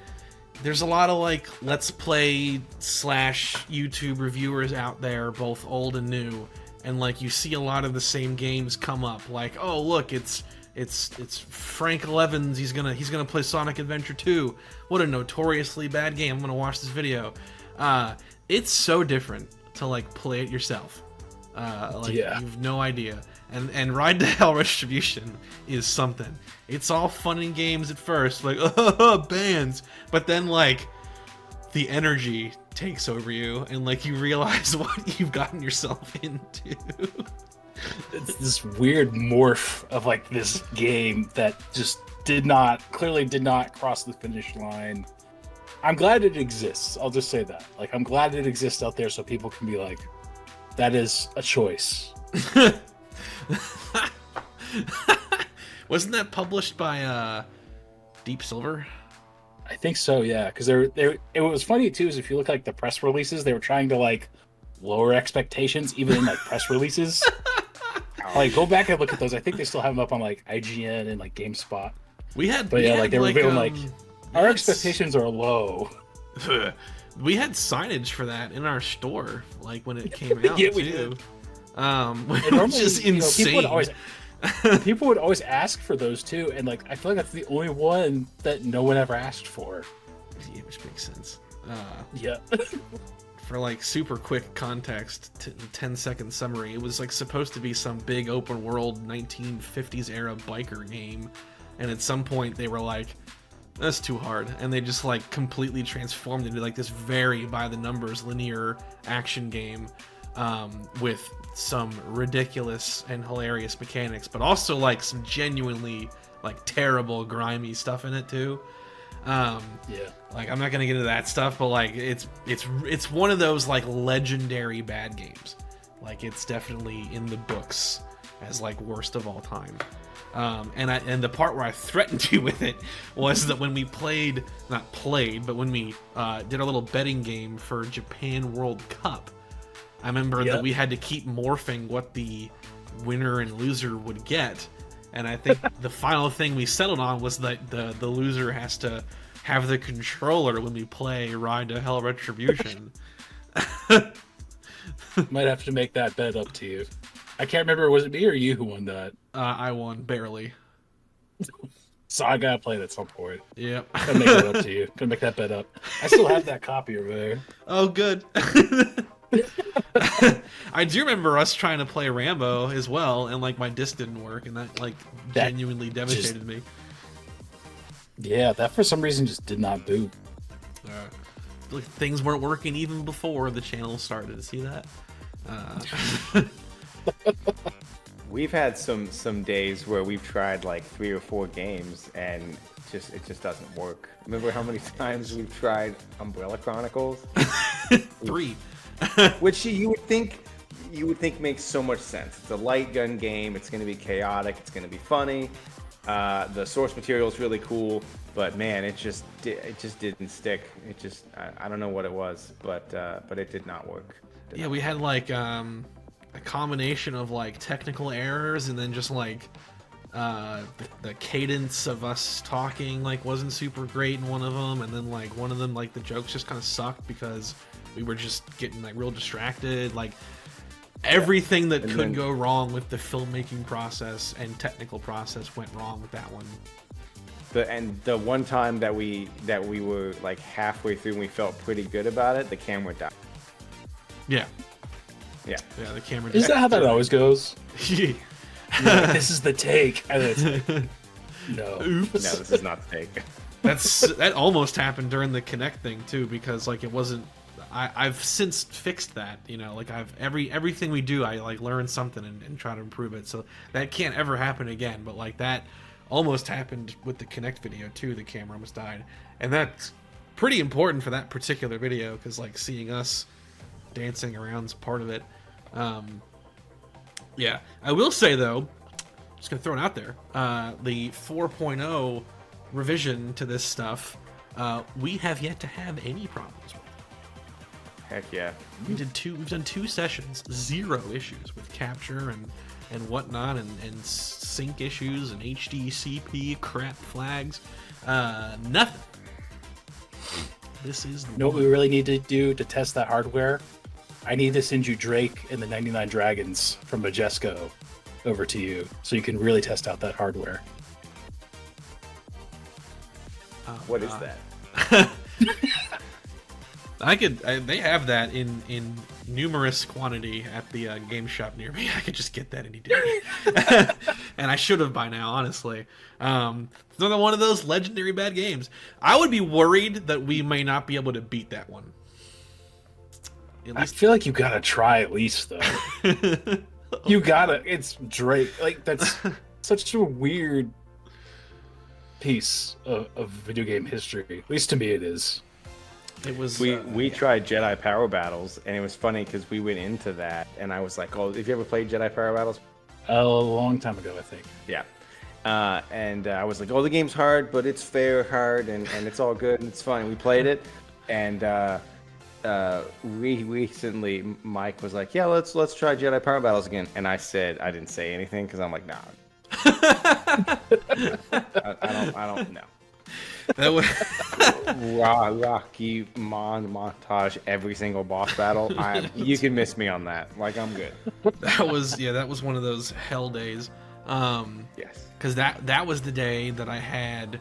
there's a lot of like Let's Play / YouTube reviewers out there, both old and new, and like you see a lot of the same games come up. Like, oh look, it's Frank Levins. He's gonna play Sonic Adventure 2. What a notoriously bad game. I'm gonna watch this video. It's so different to like play it yourself. You have no idea. And Ride to Hell Retribution is something. It's all fun and games at first, like bands, but then like the energy takes over you, and like you realize what you've gotten yourself into. It's this weird morph of like this game that just clearly did not cross the finish line. I'm glad it exists. I'll just say that. Like, I'm glad it exists out there so people can be like, that is a choice. Wasn't that published by Deep Silver? I think so, yeah. Because it was funny too. Is if you look like the press releases, they were trying to like lower expectations, even in like press releases. Like, go back and look at those. I think they still have them up on like IGN and like GameSpot. They were feeling like our expectations are low. We had signage for that in our store, like when it came out Yeah, too. we did. Which is insane. People would always ask for those too, and like I feel like that's the only one that no one ever asked for. Yeah, which makes sense. Yeah. For like super quick context, 10-second summary, it was like supposed to be some big open world 1950s era biker game, and at some point they were like, that's too hard, and they just like completely transformed into like this very by the numbers linear action game with some ridiculous and hilarious mechanics, but also like some genuinely like terrible grimy stuff in it too. Like, I'm not gonna get into that stuff, but like it's one of those like legendary bad games. Like, it's definitely in the books as like worst of all time. And the part where I threatened you with it was that when we when we did our little betting game for Japan World Cup, I remember that we had to keep morphing what the winner and loser would get. And I think the final thing we settled on was that the loser has to have the controller when we play Ride to Hell Retribution. Might have to make that bet up to you. I can't remember, was it me or you who won that? I won, barely. So I gotta play it at some point. Yep. Gotta make it up to you. Gonna make that bet up. I still have that copy over there. Oh, good. I do remember us trying to play Rambo as well, and like my disc didn't work, and that like genuinely devastated me. Yeah, that for some reason just did not boot. Like, things weren't working even before the channel started. See that? We've had some days where we've tried like 3 or 4 games and it just doesn't work. Remember how many times we've tried Umbrella Chronicles? 3. Which you would think makes so much sense. It's a light gun game. It's going to be chaotic. It's going to be funny. The source material is really cool, but man, it just didn't stick. It just I don't know what it was, but it did not work. Yeah, we had like a combination of like technical errors and then just like the cadence of us talking like wasn't super great in one of them, and then like one of them like the jokes just kind of sucked because we were just getting like real distracted. Like everything that could go wrong with the filmmaking process and technical process went wrong with that one. The one time that we were like halfway through and we felt pretty good about it, the camera died. Yeah, the camera. Is that how that always goes? Yeah. Like, this is the take. And it's like, no. Oops. No, this is not the take. That almost happened during the Connect thing too, because like it wasn't. I've since fixed that, you know, like everything we do, I like learn something and try to improve it, so that can't ever happen again. But like that almost happened with the Connect video too. The camera almost died, and that's pretty important for that particular video because like seeing us dancing around is part of it. Yeah, I will say though, just gonna throw it out there, the 4.0 revision to this stuff, we have yet to have any problems with. Heck yeah. We've done 2 sessions, 0 issues with capture and whatnot, and sync issues and HDCP crap flags, nothing. This is the You know what we really need to do to test that hardware? I need to send you Drake and the 99 Dragons from Majesco over to you so you can really test out that hardware. What is that? They have that in numerous quantity at the game shop near me. I could just get that any day. And I should have by now, honestly. It's another one of those legendary bad games. I would be worried that we may not be able to beat that one. I feel like you gotta try at least, though. You gotta. It's Drake. Like, that's such a weird piece of video game history. At least to me it is. It was. We tried Jedi Power Battles, and it was funny because we went into that, and I was like, "Oh, have you ever played Jedi Power Battles?" A long time ago, I think. Yeah. And I was like, "Oh, the game's hard, but it's fair hard, and it's all good, and it's fun." We played it, and recently Mike was like, "Yeah, let's try Jedi Power Battles again," and I didn't say anything because I'm like, "Nah." I don't know. That was Rocky montage every single boss battle. You can miss me on that. Like, I'm good. that was one of those hell days. Yes. Because that was the day that I had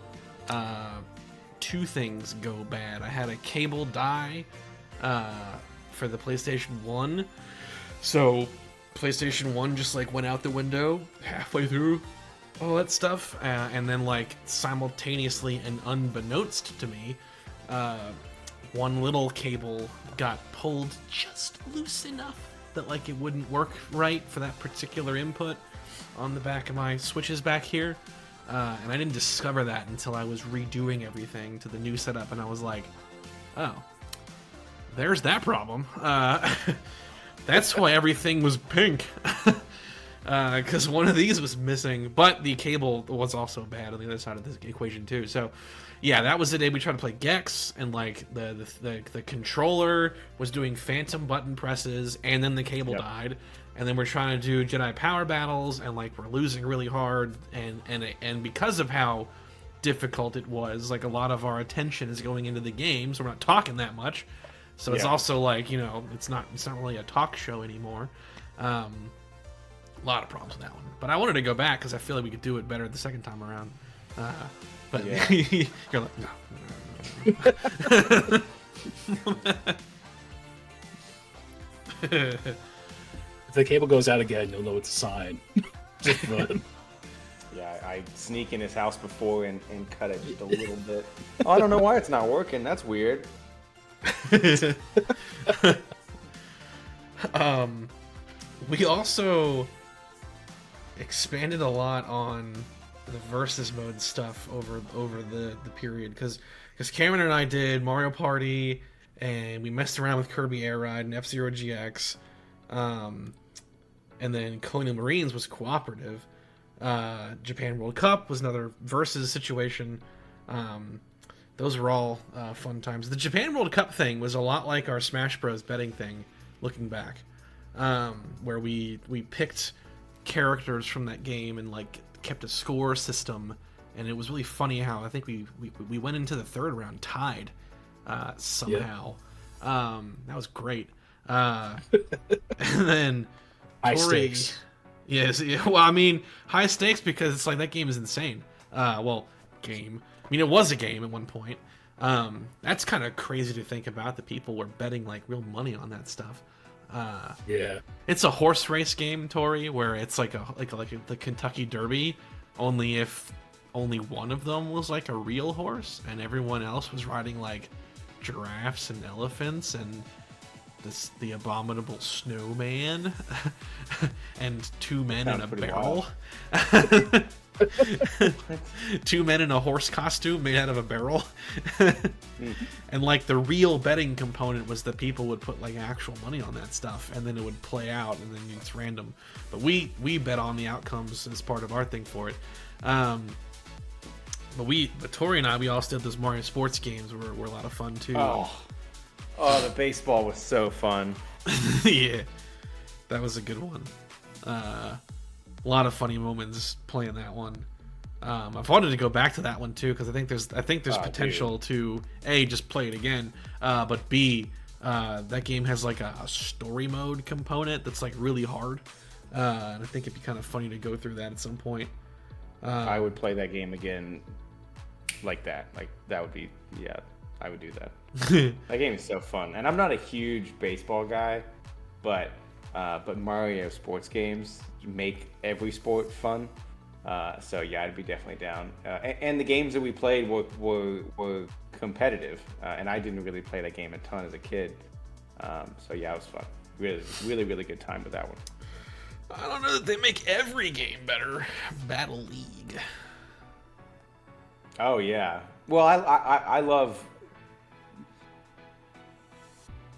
2 things go bad. I had a cable die for the PlayStation 1. So PlayStation 1 just like went out the window halfway through all that stuff, and then like simultaneously and unbeknownst to me, one little cable got pulled just loose enough that like it wouldn't work right for that particular input on the back of my switches back here, and I didn't discover that until I was redoing everything to the new setup, and I was like, oh, there's that problem. That's why everything was pink. Because one of these was missing, but the cable was also bad on the other side of the equation too. So, yeah, that was the day we tried to play Gex, and like the controller was doing phantom button presses, and then the cable died, and then we're trying to do Jedi Power Battles, and like we're losing really hard, and because of how difficult it was, like a lot of our attention is going into the game, so we're not talking that much. So it's also like, you know, it's not really a talk show anymore. A lot of problems with that one, but I wanted to go back because I feel like we could do it better the second time around. But you're like, no. If the cable goes out again, you'll know it's a sign. Just fun. Yeah, I sneak in his house before and cut it just a little bit. Oh, I don't know why it's not working. That's weird. We also expanded a lot on the versus mode stuff over the period, because Cameron and I did Mario Party and we messed around with Kirby Air Ride and F-Zero GX. And then Colonial Marines was cooperative. Japan World Cup was another versus situation. Those were all fun times. The Japan World Cup thing was a lot like our Smash Bros. Betting thing, looking back, where we picked characters from that game and like kept a score system, and it was really funny how I think we went into the third round tied somehow. Yeah. That was great. And then high Tori, stakes. yes, yeah, well, I mean, high stakes because it's like that game is insane. Game. I mean, it was a game at one point. That's kind of crazy to think about. That people were betting like real money on that stuff. Yeah. It's a horse race game, Tori, where it's like the Kentucky Derby, only if only one of them was like a real horse, and everyone else was riding like giraffes and elephants and the abominable snowman and two men in a barrel. Two men in a horse costume made out of a barrel. And like the real betting component was that people would put like actual money on that stuff, and then it would play out, and then it's random. But we bet on the outcomes as part of our thing for it. But Tori and I, we also did those Mario sports games were a lot of fun too. Oh, the baseball was so fun. Yeah, that was a good one. A lot of funny moments playing that one. I've wanted to go back to that one too because I think there's potential to A, just play it again, but B, that game has like a story mode component that's like really hard, and I think it'd be kind of funny to go through that at some point. I would play that game again like that. Like that would be, yeah, I would do that. That game is so fun, and I'm not a huge baseball guy, but Mario sports games make every sport fun. So yeah, I'd be definitely down. And the games that we played were competitive, and I didn't really play that game a ton as a kid. So yeah, it was fun. Really good time with that one. I don't know that they make every game better. Battle League. Oh yeah. Well, I love.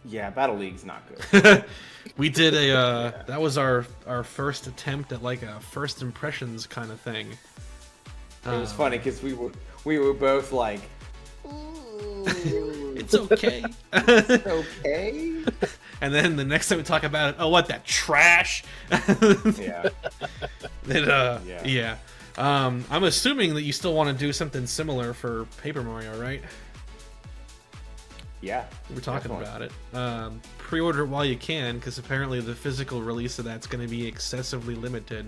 Yeah, Battle League's not good. We did a that was our first attempt at like a first impressions kind of thing. It was funny because we were both like, it's okay. It's okay. And then the next time we talk about it, oh, what, that trash? Yeah. Yeah. I'm assuming that you still want to do something similar for Paper Mario, right? Yeah. We were talking definitely about it. Pre-order it while you can, because apparently the physical release of that's going to be excessively limited.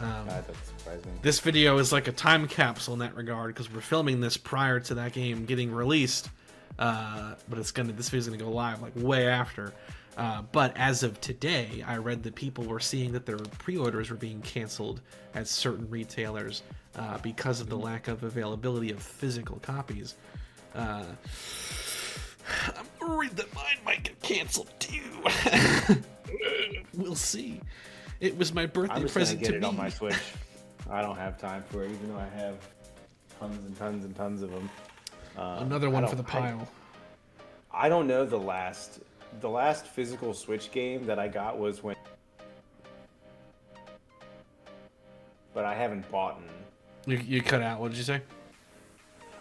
That surprised me. This video is like a time capsule in that regard, because we're filming this prior to that game getting released. But this video's gonna go live like way after. But as of today, I read that people were seeing that their pre-orders were being canceled at certain retailers because of the lack of availability of physical copies. I'm worried that mine might get canceled too. We'll see. It was my birthday present to me. I'm just gonna get it on my Switch. I don't have time for it, even though I have tons and tons and tons of them. Another one for the pile. I don't know the last physical Switch game that I got was when, but I haven't bought. You cut out. What did you say?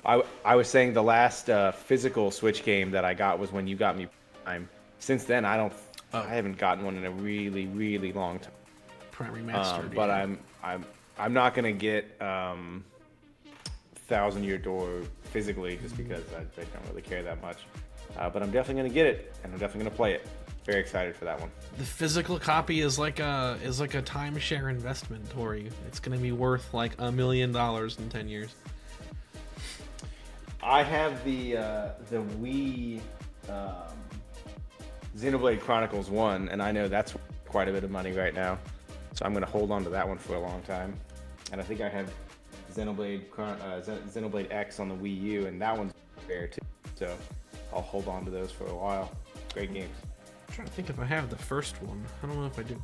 I was saying the last physical Switch game that I got was when you got me Prime. Since then, I haven't gotten one in a really long time. Prime Remastered. But yeah. I'm not gonna get Thousand Year Door physically just because I don't really care that much. But I'm definitely gonna get it, and I'm definitely gonna play it. Very excited for that one. The physical copy is like a timeshare investment, Tori. It's gonna be worth like $1 million in 10 years. I have the Wii Xenoblade Chronicles 1, and I know that's quite a bit of money right now. So I'm gonna hold on to that one for a long time. And I think I have Xenoblade X on the Wii U, and that one's there too. So I'll hold on to those for a while. Great games. I'm trying to think if I have the first one. I don't know if I do.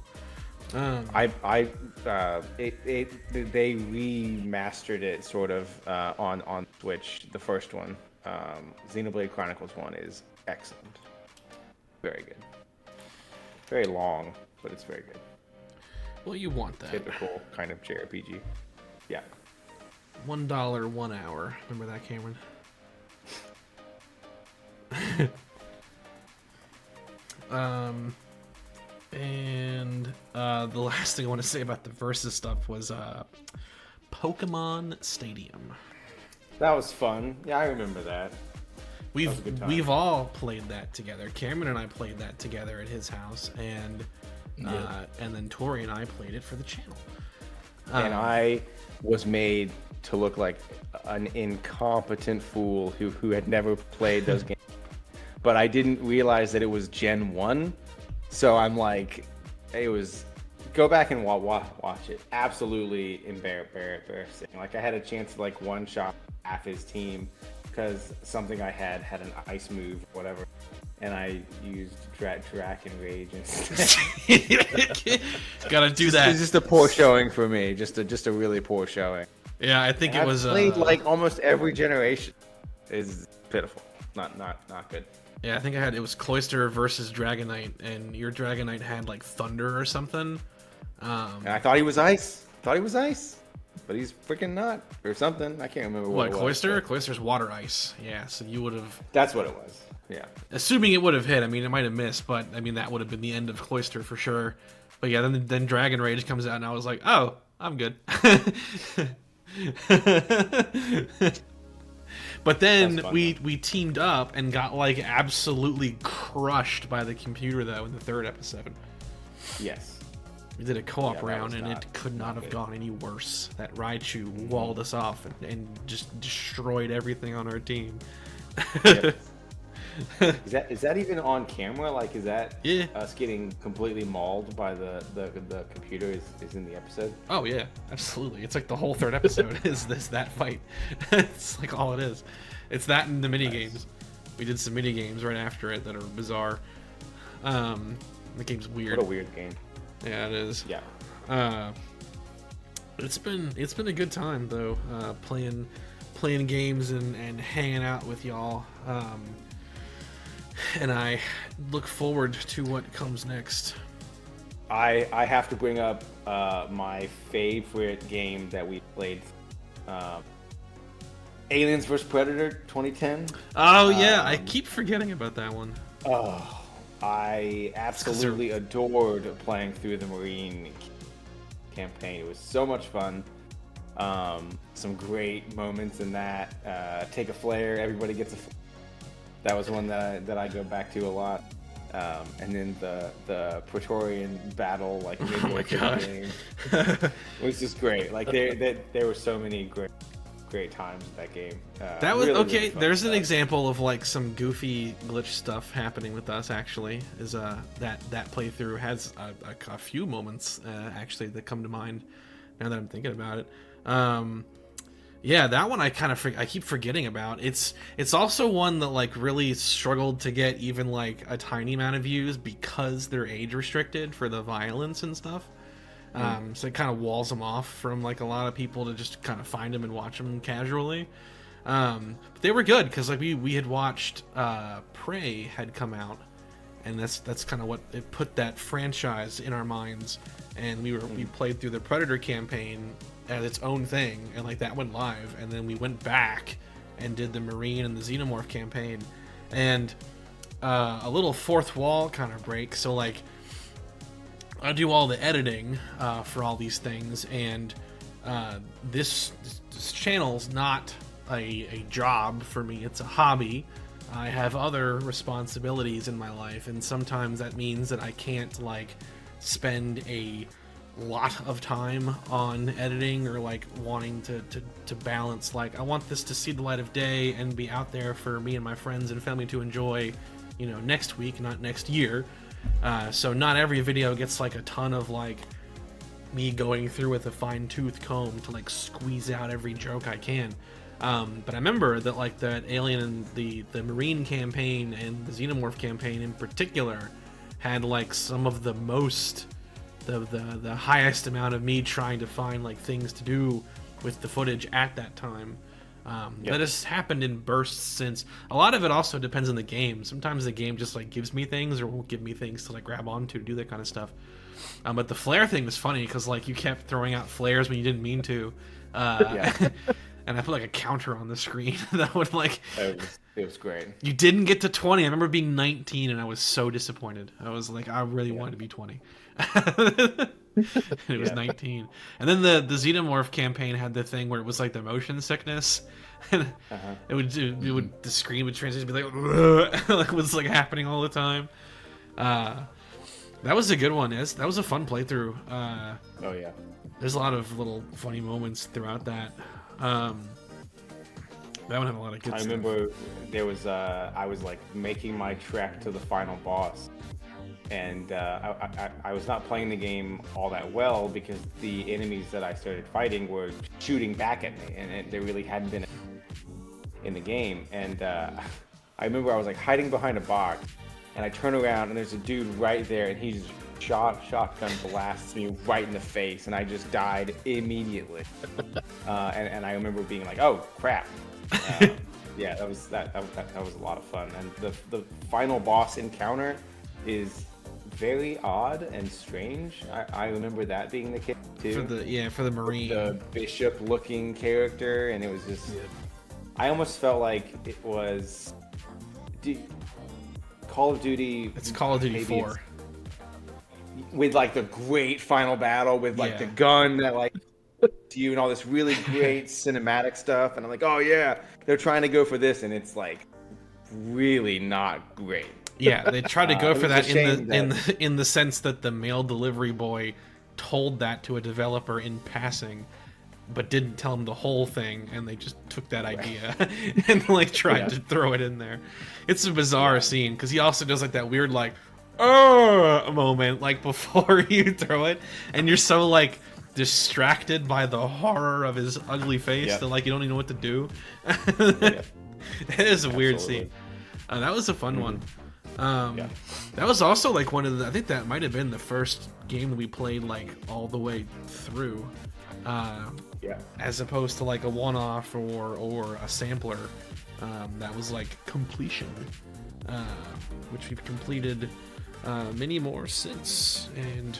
They remastered it sort of on Switch. The first one, Xenoblade Chronicles 1, is excellent. Very good. Very long, but it's very good. Well, you want that. Typical kind of JRPG. Yeah. $1 1 hour. Remember that, Cameron? And the last thing I want to say about the Versus stuff was Pokemon Stadium. That was fun. Yeah, I remember that. That was a good time. We've all played that together. Cameron and I played that together at his house, and then Tori and I played it for the channel. And I was made to look like an incompetent fool who had never played those games. But I didn't realize that it was Gen 1. So I'm like, it was, go back and watch it. Absolutely embarrassing. Like, I had a chance to like one-shot half his team because something I had an ice move, whatever. And I used Dragon Rage instead. Gotta do that. It's just a poor showing for me. Just a really poor showing. Yeah, I think it was. I've played like almost every generation. Is pitiful. Not good. Yeah, I think it was Cloyster versus Dragonite, and your Dragonite had like thunder or something. And I thought he was ice. But he's freaking not, or something. I can't remember what it was. Cloyster? Cloyster's water ice. Yeah, so you would have. That's what it was. Yeah. Assuming it would have hit. I mean, it might have missed, but I mean that would have been the end of Cloyster for sure. But yeah, then Dragon Rage comes out, and I was like, oh, I'm good. But then we teamed up and got like absolutely crushed by the computer though in the third episode. Yes. We did a co-op round and not, it could not have gone any worse. That Raichu walled us off and just destroyed everything on our team. Yep. Is that even on camera? Like, is that us getting completely mauled by the computer is in the episode? Oh yeah, absolutely. It's like the whole third episode is that fight. It's like all it is. It's that and the mini games. We did some mini games right after it that are bizarre. The game's weird. What a weird game. Yeah, it is. Yeah. It's been a good time though. Playing games and hanging out with y'all. And I look forward to what comes next. I have to bring up my favorite game that we played, Aliens vs Predator 2010. Oh yeah, I keep forgetting about that one. Oh, I absolutely adored playing through the Marine campaign. It was so much fun. Some great moments in that. Take a flare, everybody gets a flare. That was one that I go back to a lot. And then the Praetorian battle, like midway through the game, was just great. Like there were so many great times in that game. That was really, okay. really fun There's stuff. an example of like some goofy glitch stuff happening with us. Actually, is that playthrough has a few moments actually that come to mind now that I'm thinking about it. Yeah, that one I keep forgetting about. It's also one that like really struggled to get even like a tiny amount of views because they're age restricted for the violence and stuff. So it kind of walls them off from like a lot of people to just kind of find them and watch them casually. But they were good because like we had watched Prey had come out, and that's kind of what it put that franchise in our minds. And we played through the Predator campaign as its own thing, and like that went live, and then we went back and did the Marine and the Xenomorph campaign, and a little fourth wall kind of break. So like I do all the editing for all these things, and this channel's not a job for me, it's a hobby. I have other responsibilities in my life, and sometimes that means that I can't like spend a lot of time on editing or like wanting to balance, like I want this to see the light of day and be out there for me and my friends and family to enjoy, you know, next week, not next year. So not every video gets like a ton of like me going through with a fine-tooth comb to like squeeze out every joke I can. But I remember that like that Alien and the Marine campaign and the Xenomorph campaign in particular had like some of the most the highest amount of me trying to find like things to do with the footage at that time. That has happened in bursts since. A lot of it also depends on the game. Sometimes the game just like gives me things or won't give me things to like grab onto to do that kind of stuff. But the flare thing was funny because like you kept throwing out flares when you didn't mean to. And I put like a counter on the screen that would like. It was great. You didn't get to 20. I remember being 19 and I was so disappointed. I was like, I really wanted to be 20. It was 19. And then the Xenomorph campaign had the thing where it was like the motion sickness. And the screen would transition be like, like it was like happening all the time. That was a good one. That was a fun playthrough. Oh yeah. There's a lot of little funny moments throughout that. That one had a lot of good stuff. I remember there was I was like making my trek to the final boss, and I was not playing the game all that well because the enemies that I started fighting were shooting back at me, and there really hadn't been in the game. And I remember I was like hiding behind a box, and I turn around and there's a dude right there, and he just shotgun blasts me right in the face, and I just died immediately. And I remember being like, "Oh crap!" Yeah, that was a lot of fun. And the final boss encounter is very odd and strange. I remember that being the case too. For the Marine, the bishop-looking character, and it was just. Yeah. I almost felt like it was Call of Duty. It's Call of Duty 4. With like the great final battle with like the gun that like to you and all this really great cinematic stuff, and I'm like, oh yeah, they're trying to go for this, and it's like really not great. Yeah, they tried to go for that in the sense that the mail delivery boy told that to a developer in passing, but didn't tell him the whole thing, and they just took that idea and like tried to throw it in there. It's a bizarre scene because he also does like that weird like moment like before you throw it, and you're so like distracted by the horror of his ugly face that like you don't even know what to do. It is a weird scene. That was a fun one. That was also like one of the, I think that might have been the first game that we played like all the way through, as opposed to like a one-off or a sampler. That was like completion, which we've completed many more since, and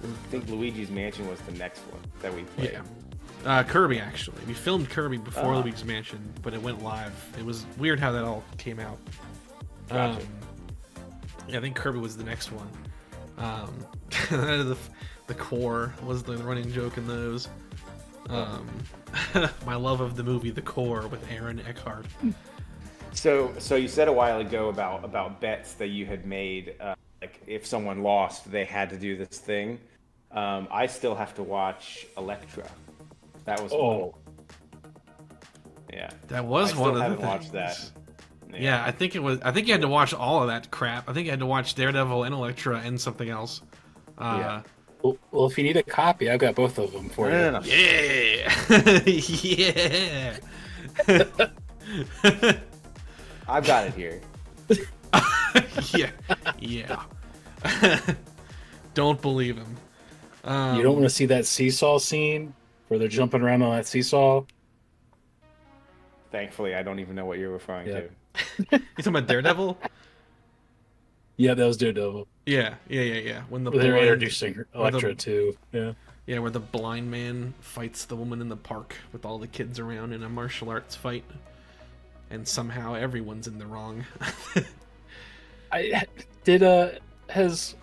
I think Luigi's Mansion was the next one that we played. Kirby, actually. We filmed Kirby before Luigi's Mansion, but it went live. It was weird how that all came out. Gotcha. I think Kirby was the next one. The core was the running joke in those. My love of the movie The Core with Aaron Eckhart. So you said a while ago about bets that you had made. Like if someone lost, they had to do this thing. I still have to watch Electra. That was fun. Yeah. That was one of the things. I haven't watched that. Yeah, I think you had to watch all of that crap. I think you had to watch Daredevil and Electra and something else. Well, if you need a copy, I've got both of them for you. No. Yeah. Yeah. I've got it here. Yeah. Don't believe him. You don't want to see that seesaw scene where they're jumping around on that seesaw? Thankfully, I don't even know what you're referring to. You talking about Daredevil? Yeah, that was Daredevil. Yeah. When they're introducing Electra too. Yeah, where the blind man fights the woman in the park with all the kids around in a martial arts fight, and somehow everyone's in the wrong. Has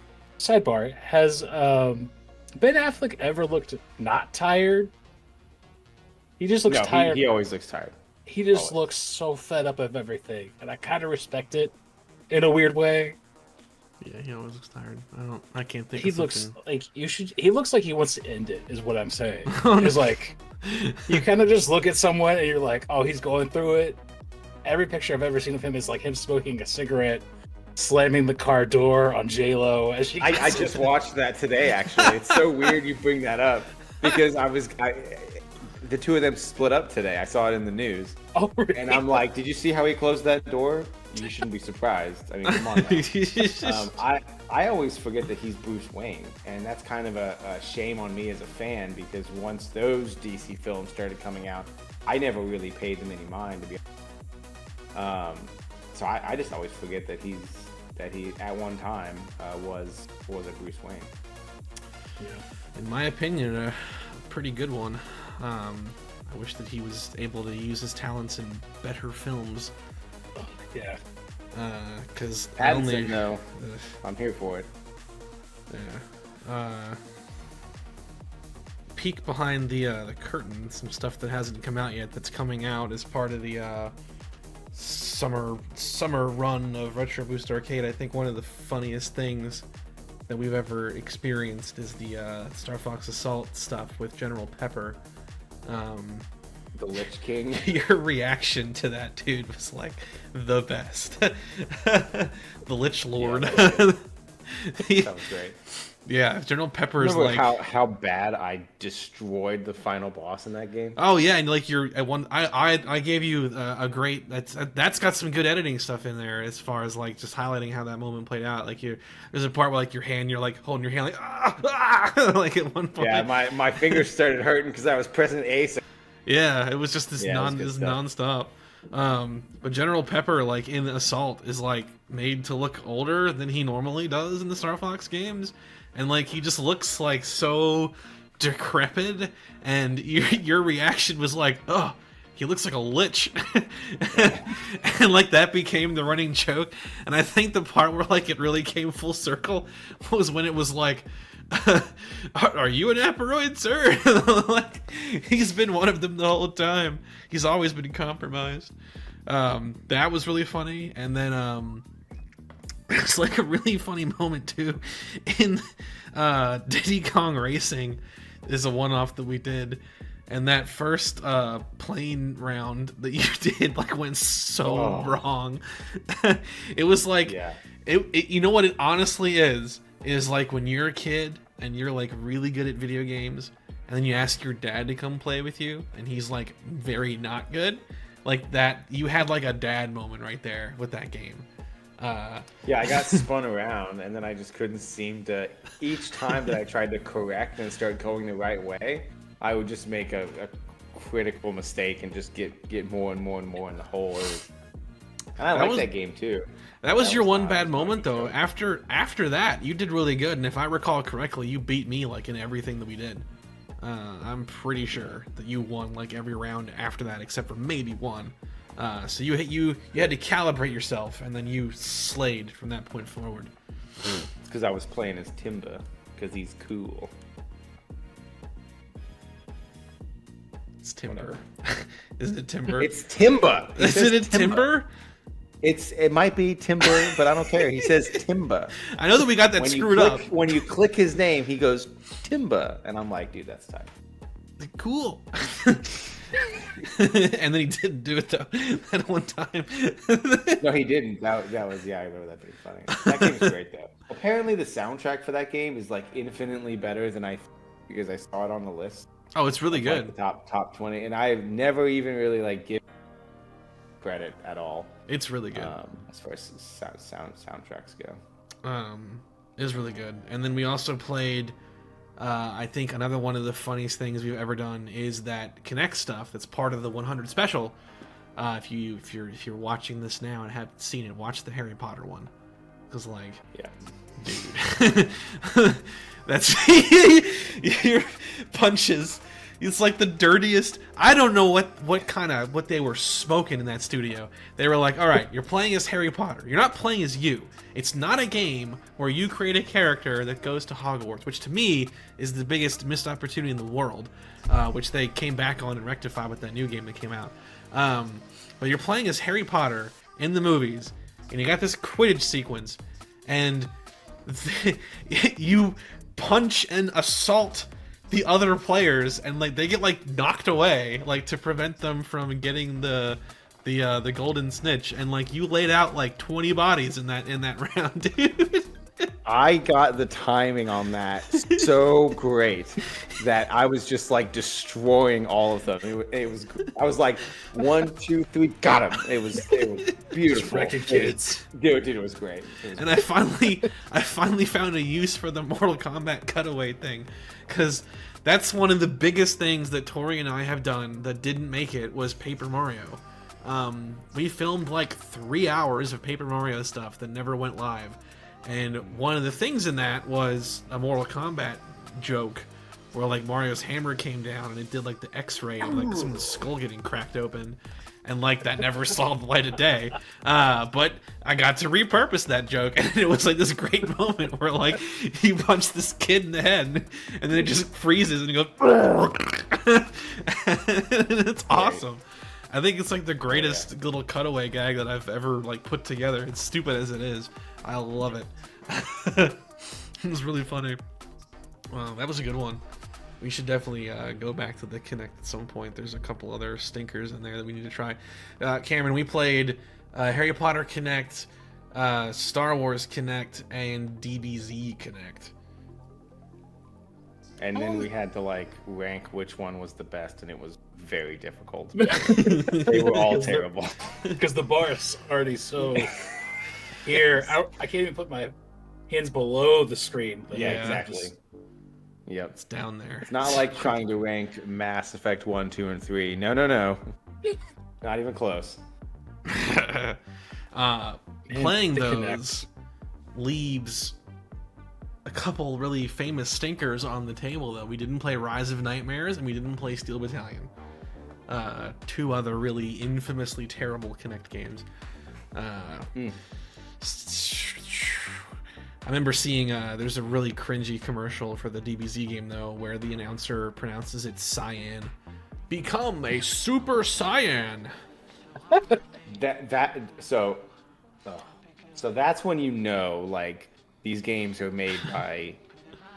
Ben Affleck ever looked not tired? He just looks tired. He always looks tired. He just looks so fed up of everything, and I kind of respect it in a weird way. Yeah, he always looks tired. I can't think. He looks like He looks like he wants to end it. Is what I'm saying. It's like you kind of just look at someone and you're like, oh, he's going through it. Every picture I've ever seen of him is like him smoking a cigarette, slamming the car door on J-Lo as she. I just watched that today. Actually, it's so weird you bring that up because the two of them split up today. I saw it in the news. Oh, really? And I'm like, did you see how he closed that door? you shouldn't be surprised. I mean, come on now. I always forget that he's Bruce Wayne, and that's kind of a shame on me as a fan, because once those DC films started coming out, I never really paid them any mind, to be honest. So I just always forget that he at one time was a Bruce Wayne. Yeah. In my opinion, a pretty good one. I wish that he was able to use his talents in better films. Yeah. Because Pattinson, no, I'm here for it. Yeah. Peek behind the curtain, some stuff that hasn't come out yet that's coming out as part of the summer run of Retro Boost Arcade. I think one of the funniest things that we've ever experienced is the Star Fox Assault stuff with General Pepper. The Lich King. Your reaction to that, dude, was like the best. The Lich Lord. Yeah, that was great. Yeah, General Pepper's Remember like how bad I destroyed the final boss in that game. Oh yeah, and like I gave you a great that's got some good editing stuff in there as far as like just highlighting how that moment played out. Like there's a part where like you're like holding your hand like like at one point. Yeah, my fingers started hurting because I was pressing A. Yeah, it was just this nonstop. But General Pepper, like in Assault, is like made to look older than he normally does in the Star Fox games, and like he just looks like so decrepit. And your reaction was like, "Oh, he looks like a lich," and like that became the running joke. And I think the part where like it really came full circle was when it was like, are you an Aperoid, sir? Like he's been one of them the whole time. He's always been compromised. That was really funny. And then it's like a really funny moment too in Diddy Kong Racing is a one-off that we did, and that first plane round that you did like went so wrong. It was like it you know what it honestly is like when you're a kid and you're like really good at video games, and then you ask your dad to come play with you and he's like very not good. Like that, you had like a dad moment right there with that game. Yeah, I got spun around, and then I just couldn't seem to. Each time that I tried to correct and start going the right way, I would just make a critical mistake and just get more and more and more in the hole. And I like that game too. That was your one bad moment though. After that, you did really good, and if I recall correctly, you beat me like in everything that we did. I'm pretty sure that you won like every round after that, except for maybe one. So you had to calibrate yourself, and then you slayed from that point forward. It's because I was playing as Timber, because he's cool. It's Timber. Isn't it Timber? It's Timber. Isn't it Timber? It might be Timber, but I don't care. He says Timber. I know that we got that screwed up. When you click his name, he goes Timber, and I'm like, dude, that's tight. Cool. And then he didn't do it though that one time. No, he didn't. That was I remember that being funny. That game's great though. Apparently, the soundtrack for that game is like infinitely better than because I saw it on the list. Oh, it's really good. Like the top 20, and I've never even really like given credit at all. It's really good as far as soundtracks go. It was really good. And then we also played. I think another one of the funniest things we've ever done is that Connect stuff that's part of the 100 special. If you're watching this now and haven't seen it, watch the Harry Potter one, because like, dude, that's your punches. It's like the dirtiest. I don't know what they were smoking in that studio. They were like, all right, you're playing as Harry Potter. You're not playing as you. It's not a game where you create a character that goes to Hogwarts, which to me is the biggest missed opportunity in the world, which they came back on and rectified with that new game that came out. But you're playing as Harry Potter in the movies, and you got this Quidditch sequence, and you punch and assault the other players, and like they get like knocked away, like to prevent them from getting the golden snitch, and like you laid out like 20 bodies in that round, dude. I got the timing on that so great that I was just like destroying all of them. It was I was like 1, 2, 3, got him. It was beautiful. Wrecking kids. Dude, it was great. And I finally found a use for the Mortal Kombat cutaway thing, because that's one of the biggest things that Tori and I have done that didn't make it was Paper Mario. We filmed like 3 hours of Paper Mario stuff that never went live. And one of the things in that was a Mortal Kombat joke where like Mario's hammer came down and it did like the X-ray of like someone's skull getting cracked open, and like that never saw the light of day. But I got to repurpose that joke, and it was like this great moment where like he punched this kid in the head and then it just freezes and he goes and it's awesome. I think it's like the greatest little cutaway gag that I've ever like put together. It's stupid as it is. I love it. It was really funny. Wow, that was a good one. We should definitely go back to the Kinect at some point. There's a couple other stinkers in there that we need to try. Cameron, we played Harry Potter Kinect, Star Wars Kinect, and DBZ Kinect. And then we had to like rank which one was the best, and it was very difficult. They were all terrible. Because the bar is already so... Here, I can't even put my hands below the screen. But Yeah, exactly. just- Yep. It's down there. It's not like trying to rank Mass Effect 1, 2, and 3. No. Not even close. Playing the those leaves a couple really famous stinkers on the table, though. We didn't play Rise of Nightmares, and we didn't play Steel Battalion. Two other really infamously terrible Kinect games. I remember seeing there's a really cringy commercial for the DBZ game though, where the announcer pronounces it Cyan. Become a Super Cyan. So that's when you know like these games are made by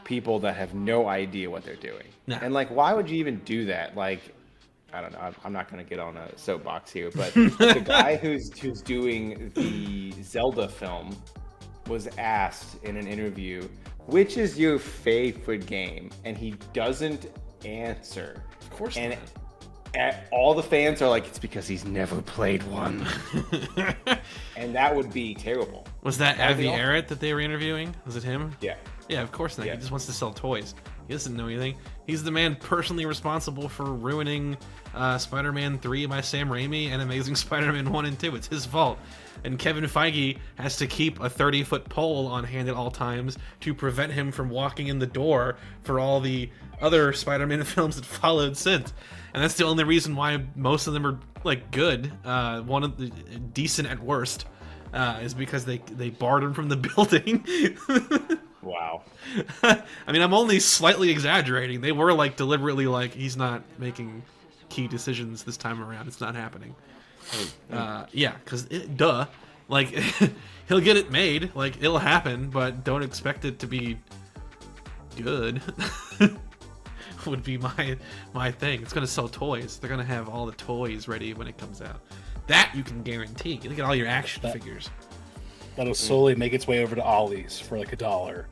people that have no idea what they're doing. Nah. And like, why would you even do that? Like, I don't know. I'm not going to get on a soapbox here, but the guy who's doing the Zelda film was asked in an interview, which is your favorite game? And he doesn't answer. Of course and not. All the fans are like, it's because he's never played one. And that would be terrible. Was that Avi Arad that they were interviewing? Was it him? Yeah. Yeah, of course not. Yeah. He just wants to sell toys. He doesn't know anything. He's the man personally responsible for ruining Spider-Man 3 by Sam Raimi and Amazing Spider-Man 1 and 2. It's his fault. And Kevin Feige has to keep a 30-foot pole on hand at all times to prevent him from walking in the door for all the other Spider-Man films that followed since. And that's the only reason why most of them are like good. One of the decent at worst is because they barred him from the building. Wow. I mean, I'm only slightly exaggerating. They were like deliberately like, he's not making key decisions this time around. It's not happening. Yeah, because duh, like he'll get it made, like it'll happen, but don't expect it to be good. Would be my thing. It's gonna sell toys. They're gonna have all the toys ready when it comes out. That you can guarantee. You look at all your action figures. That'll slowly make its way over to Ollie's for like $1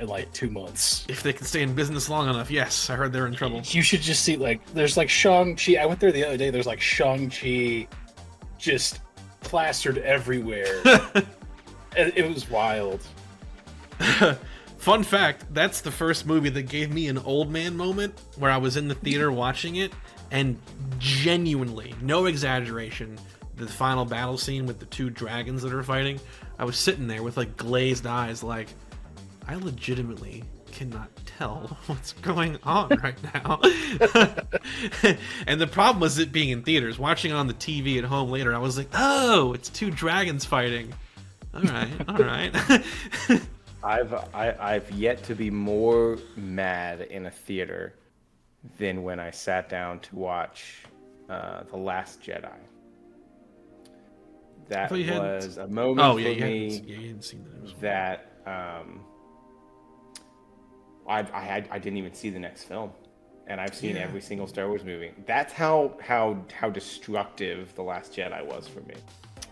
in like 2 months. If they can stay in business long enough, yes. I heard they're in trouble. You should just see like there's like Shang-Chi. I went there the other day. There's like Shang-Chi just plastered everywhere. It was wild. Fun fact, that's the first movie that gave me an old man moment where I was in the theater watching it, and genuinely, no exaggeration, the final battle scene with the two dragons that are fighting, I was sitting there with like glazed eyes like, I legitimately cannot tell what's going on right now. And the problem was it being in theaters. Watching it on the TV at home later, I was like, oh, it's two dragons fighting. All right. I've yet to be more mad in a theater than when I sat down to watch The Last Jedi. That was a moment for me you hadn't seen that. That I didn't even see the next film, and I've seen every single Star Wars movie. That's how destructive The Last Jedi was for me.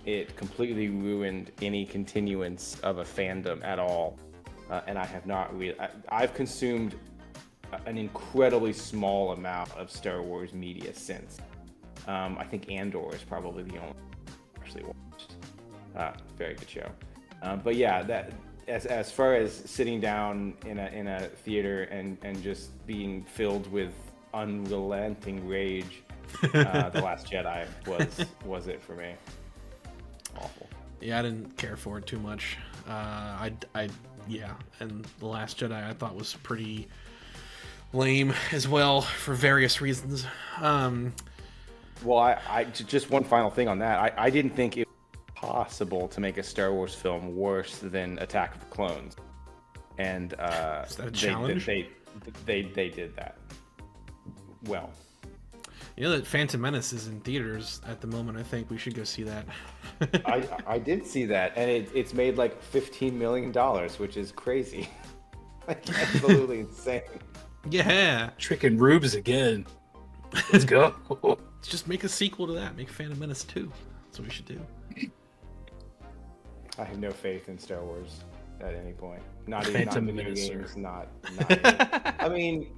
It completely ruined any continuance of a fandom at all. and I have not really. I've consumed an incredibly small amount of Star Wars media since. I think Andor is probably the only I actually watched. Very good show. But yeah, that as far as sitting down in a theater and just being filled with unrelenting rage, The Last Jedi was it for me. Awful. Yeah, I didn't care for it too much. Yeah, and The Last Jedi I thought was pretty lame as well for various reasons. Well, I just one final thing on that. I didn't think it was possible to make a Star Wars film worse than Attack of the Clones, and is that a challenge? They did that well. You know that Phantom Menace is in theaters at the moment. I think we should go see that. I did see that, and it's made like $15 million, which is crazy. Like, absolutely insane. Yeah. Tricking rubes again. Let's go. Just make a sequel to that. Make Phantom Menace 2. That's what we should do. I have no faith in Star Wars at any point. Not Phantom even Menace, games. Not even. I mean,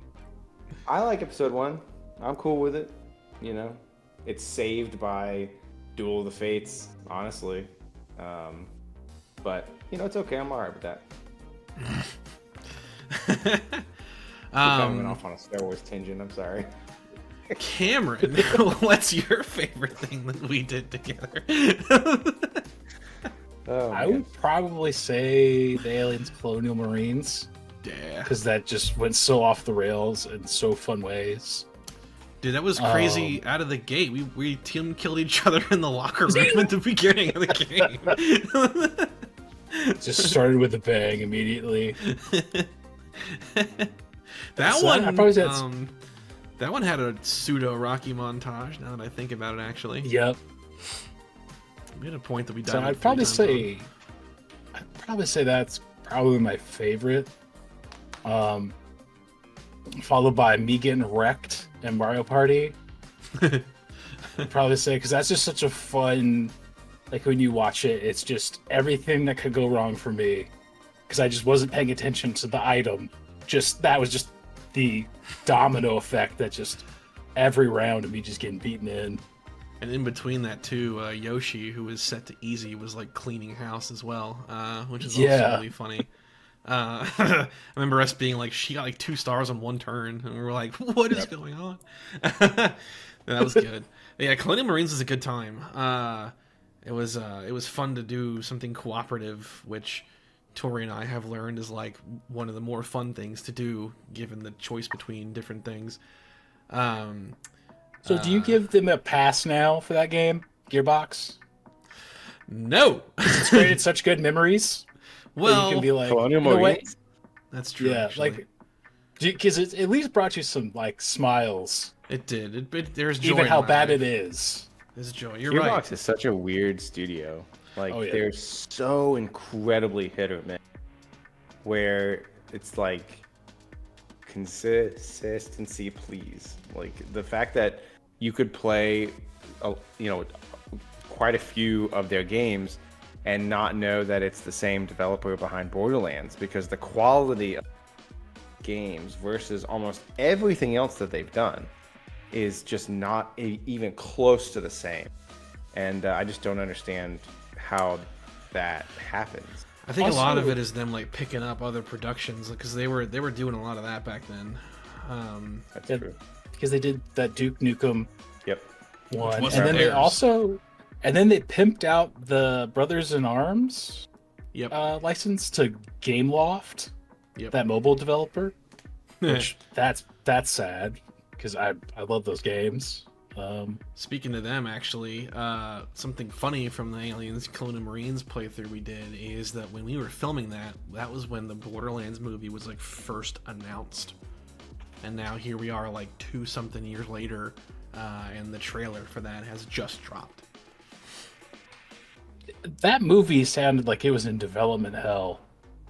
I like Episode 1. I'm cool with it. You know, it's saved by Duel of the Fates, honestly. But you know, it's okay. I'm alright with that. We kind of went off on a Star Wars tangent. I'm sorry. Cameron, what's your favorite thing that we did together? I would probably say the Aliens Colonial Marines. Yeah. Because that just went so off the rails in so fun ways. Dude, that was crazy out of the gate. We team killed each other in the locker room at the beginning of the game. Just started with a bang immediately. That one had a pseudo Rocky montage. Now that I think about it, actually. Yep. We had a point that we died. So I'd probably say that's probably my favorite. Followed by me getting wrecked in Mario Party. I'd probably say, because that's just such a fun, like when you watch it, it's just everything that could go wrong for me, because I just wasn't paying attention to the item. That was just the domino effect that just every round of me just getting beaten in. And in between that too, Yoshi, who was set to easy, was like cleaning house as well, which is also really funny. I remember us being like, she got like 2 stars on 1 turn, and we were like, what is going on? That was good. Yeah, Colonial Marines was a good time. It was fun to do something cooperative, which Tori and I have learned is like one of the more fun things to do, given the choice between different things. So do you give them a pass now for that game, Gearbox? No. It's created such good memories. Well, you can be like, Colonial Marines. That's true. Yeah, actually. like, because it at least brought you some like smiles. It did. There's joy. Even how in bad life. it is. There's joy. You're Gearbox right. is such a weird studio. Like, they're so incredibly hit or miss, where it's like consistency, please. Like the fact that you could play, quite a few of their games and not know that it's the same developer behind Borderlands, because the quality of games versus almost everything else that they've done is just not even close to the same. And I just don't understand how that happens. I think a lot of it is them like picking up other productions, because they were doing a lot of that back then. That's true. Because they did that Duke Nukem one, was and then theirs. they pimped out the Brothers in Arms license to Gameloft, that mobile developer. Which that's sad, because I love those games. Speaking of them, actually, something funny from the Aliens Colonial Marines playthrough we did is that when we were filming that was when the Borderlands movie was like first announced, and now here we are like 2-something years later, and the trailer for that has just dropped. That movie sounded like it was in development hell.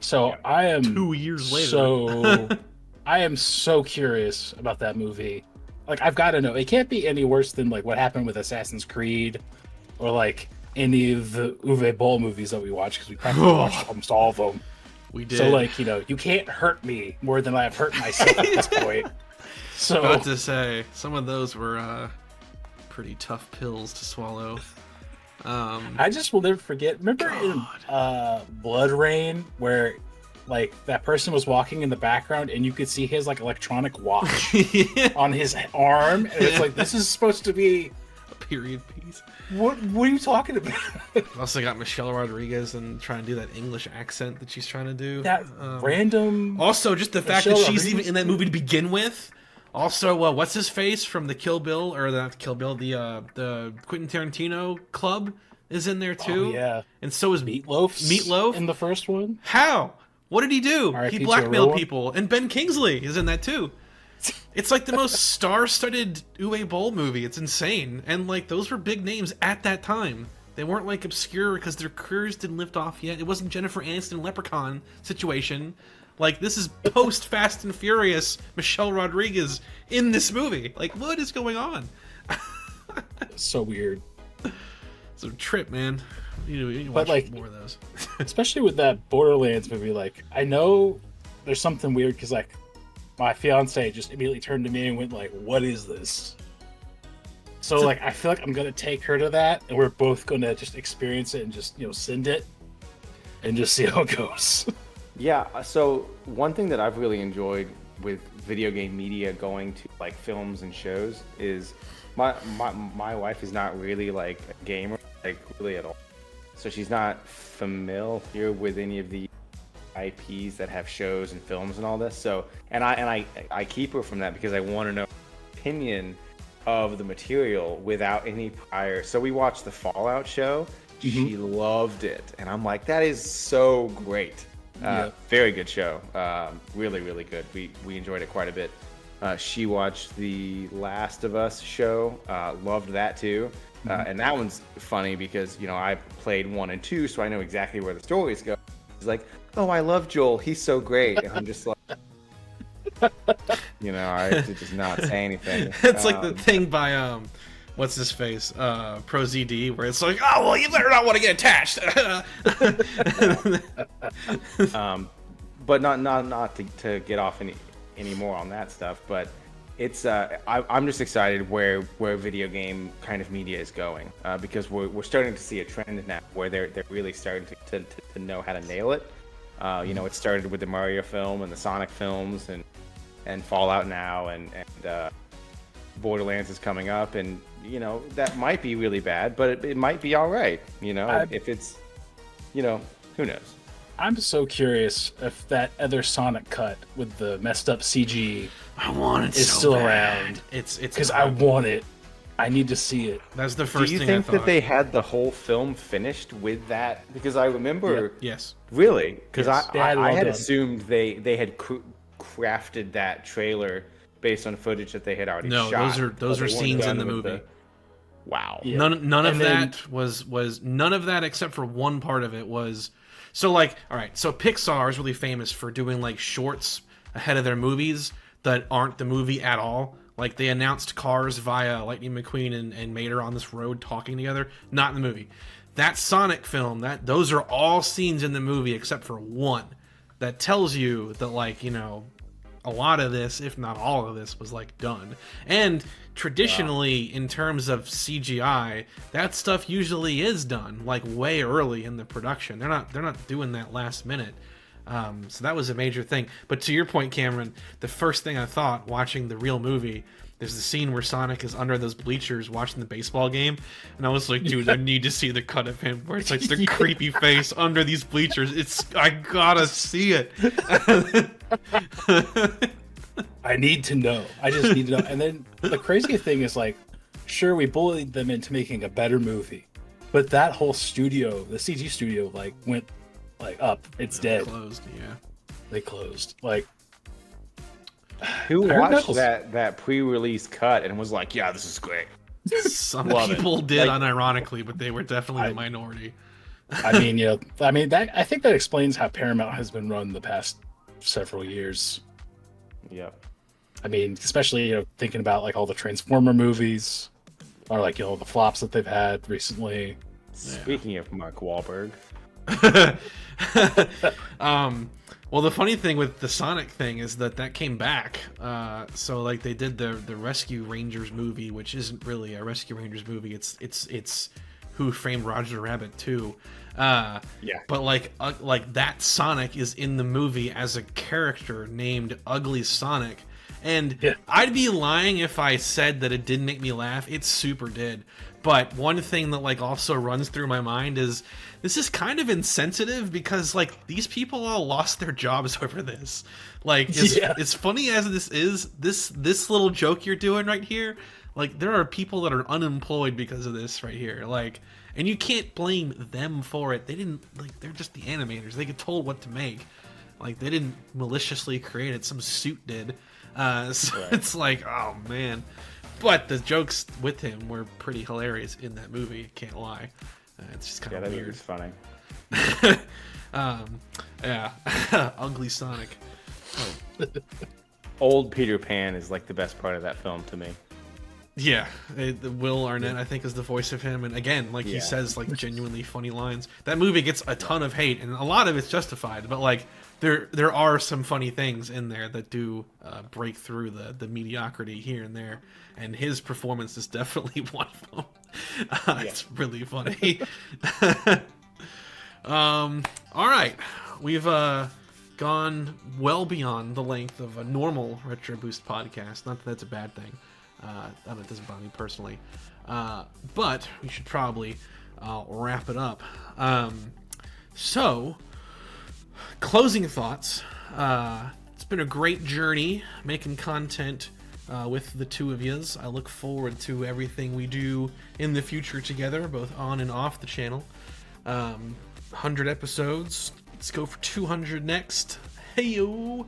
So I am 2 years later. So I am so curious about that movie. Like, I've got to know. It can't be any worse than like what happened with Assassin's Creed, or like any of the Uwe Boll movies that we watched, because we practically watched almost all of them. We did. So like, you can't hurt me more than I've hurt myself at this point. So About to say, some of those were pretty tough pills to swallow. I just will never forget. Remember in Blood Rain where like that person was walking in the background and you could see his like electronic watch on his arm, and it's like, this is supposed to be a period piece. What are you talking about? Also got Michelle Rodriguez and trying to do that English accent that she's trying to do. That random. Also, just the fact Michelle that she's Rodriguez? even in that movie to begin with. Also, what's his face from the Kill Bill, or not Kill Bill, the Quentin Tarantino club is in there too. Oh, yeah. And so is Meatloaf in the first one. How? What did he do? R.I.P. He to a real blackmailed one? people, and Ben Kingsley is in that too. It's like the most star-studded Uwe Boll movie. It's insane, and like those were big names at that time. They weren't like obscure because their careers didn't lift off yet. It wasn't Jennifer Aniston Leprechaun situation. Like, this is post Fast and Furious Michelle Rodriguez in this movie. Like, what is going on? So weird. It's a trip, man. You need to But, watch like, more of those. Especially with that Borderlands movie, like, I know there's something weird because, like, my fiance just immediately turned to me and went, like, what is this? So, like, I feel like I'm going to take her to that, and we're both going to just experience it and just, send it and just see how it goes. Yeah, so one thing that I've really enjoyed with video game media going to like films and shows is my wife is not really like a gamer, like really at all. So she's not familiar with any of the IPs that have shows and films and all this. So and I keep her from that because I want to know her opinion of the material without any prior. So we watched the Fallout show. She loved it, and I'm like, that is so great. Very good show. Really, really good. We enjoyed it quite a bit. She watched the Last of Us show. Loved that too. And that one's funny because, I played 1 and 2, so I know exactly where the stories go. She's like, oh, I love Joel. He's so great. And I'm just like, I just not say anything. It's like the thing by, what's his face? Pro ZD, where it's like, oh, well, you better not want to get attached. But not to get off any more on that stuff, but it's I'm just excited where video game kind of media is going, because we're starting to see a trend now where they're really starting to know how to nail it. It started with the Mario film and the Sonic films and Fallout now and Borderlands is coming up, and that might be really bad, but it might be all right. If it's who knows. I'm so curious if that other Sonic cut with the messed up CG I want it is so still bad. around. It's because I want it. I need to see it. That's the Do first you thing think I thought. that they had the whole film finished with that? Because I remember, Yes. really, because Yes. They had it I all had done. assumed they had crafted that trailer based on footage that they had already No, shot. those but are they weren't scenes in done the with movie. Wow. Yeah. None of And then- that was none of that except for one part of it was so like, all right, so Pixar is really famous for doing like shorts ahead of their movies that aren't the movie at all. Like they announced Cars via Lightning McQueen and Mater on this road talking together, not in the movie. That Sonic film, those are all scenes in the movie except for one that tells you that, like, a lot of this, if not all of this, was like done. And traditionally, in terms of CGI, that stuff usually is done like way early in the production. They're not doing that last minute. So that was a major thing. But to your point, Cameron, the first thing I thought watching the real movie, there's the scene where Sonic is under those bleachers watching the baseball game, and I was like, dude, I need to see the cut of him where it's like the creepy face under these bleachers. I gotta see it. I need to know. I just need to know. And then the crazy thing is, like, sure, we bullied them into making a better movie, but that whole studio, the CG studio, like went like up. It's dead. Closed, yeah. They closed. Like, Who Bare watched knuckles. that pre-release cut and was like, yeah, this is great? Some Love it. people did, Like- unironically, but they were definitely the minority. I mean, I think that explains how Paramount has been run the past several years. Yep. I mean, especially thinking about like all the Transformer movies, or like the flops that they've had recently. Speaking of Mark Wahlberg, Well, the funny thing with the Sonic thing is that came back. So like they did the Rescue Rangers movie, which isn't really a Rescue Rangers movie. It's Who Framed Roger Rabbit 2. Yeah. But like that Sonic is in the movie as a character named Ugly Sonic. And Yeah. I'd be lying if I said that it didn't make me laugh. It super did. But one thing that like also runs through my mind is this is kind of insensitive because like these people all lost their jobs over this. Like as funny as this is, this little joke you're doing right here, like there are people that are unemployed because of this right here. Like, and you can't blame them for it. They didn't like they're just the animators. They get told what to make. Like they didn't maliciously create it. Some suit did. So Right. it's like, oh man. But the jokes with him were pretty hilarious in that movie. Can't lie. It's just kind Yeah, of that weird. was funny. Yeah, Ugly Sonic. Old Peter Pan is like the best part of that film to me. Yeah, the Will Arnett I think is the voice of him, and again, like he Yeah. says like genuinely funny lines. That movie gets a ton of hate, and a lot of it's justified. But like there are some funny things in there that do break through the mediocrity here and there, and his performance is definitely one of them. It's really funny. All right, we've gone well beyond the length of a normal Retro Boost podcast. Not that that's a bad thing. It doesn't bother me personally, but we should probably wrap it up. So, closing thoughts. It's been a great journey making content with the two of yous. I look forward to everything we do in the future together, both on and off the channel. 100 episodes. Let's go for 200 next. Hey-yo!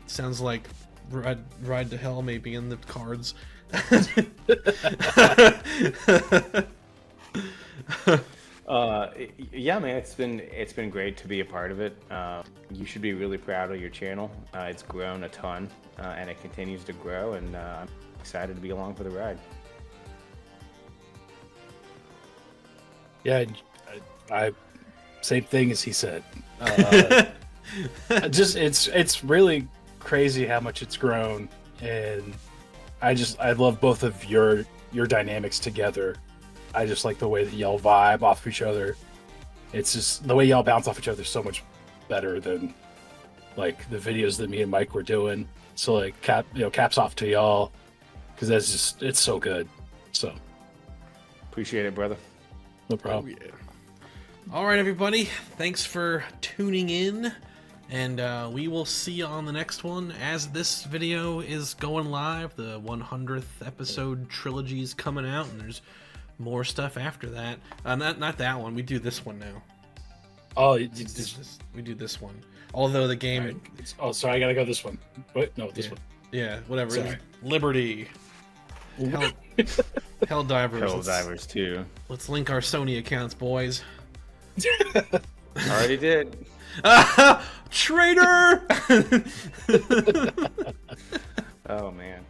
Sounds like Ride to Hell may be in the cards. Yeah, man, it's been great to be a part of it. You should be really proud of your channel. It's grown a ton, and it continues to grow, and I'm excited to be along for the ride. Yeah, I same thing as he said. Just it's really crazy how much it's grown, and I love both of your dynamics together. I just like the way that y'all vibe off of each other. It's just the way y'all bounce off each other is so much better than like the videos that me and Mike were doing. So like caps off to y'all, because it's so good. So Appreciate it, brother. no problem. All right, everybody. Thanks for tuning in, and we will see you on the next one. As this video is going live, the 100th episode trilogy is coming out, and there's more stuff after that. Not that one. We do this one now. Oh, We do this one. Although the game, oh, sorry, I gotta go this one. Wait, no, this one. yeah, whatever. Sorry. Liberty, Helldivers. Helldivers too. Let's link our Sony accounts, boys. Already did. Traitor! Oh man.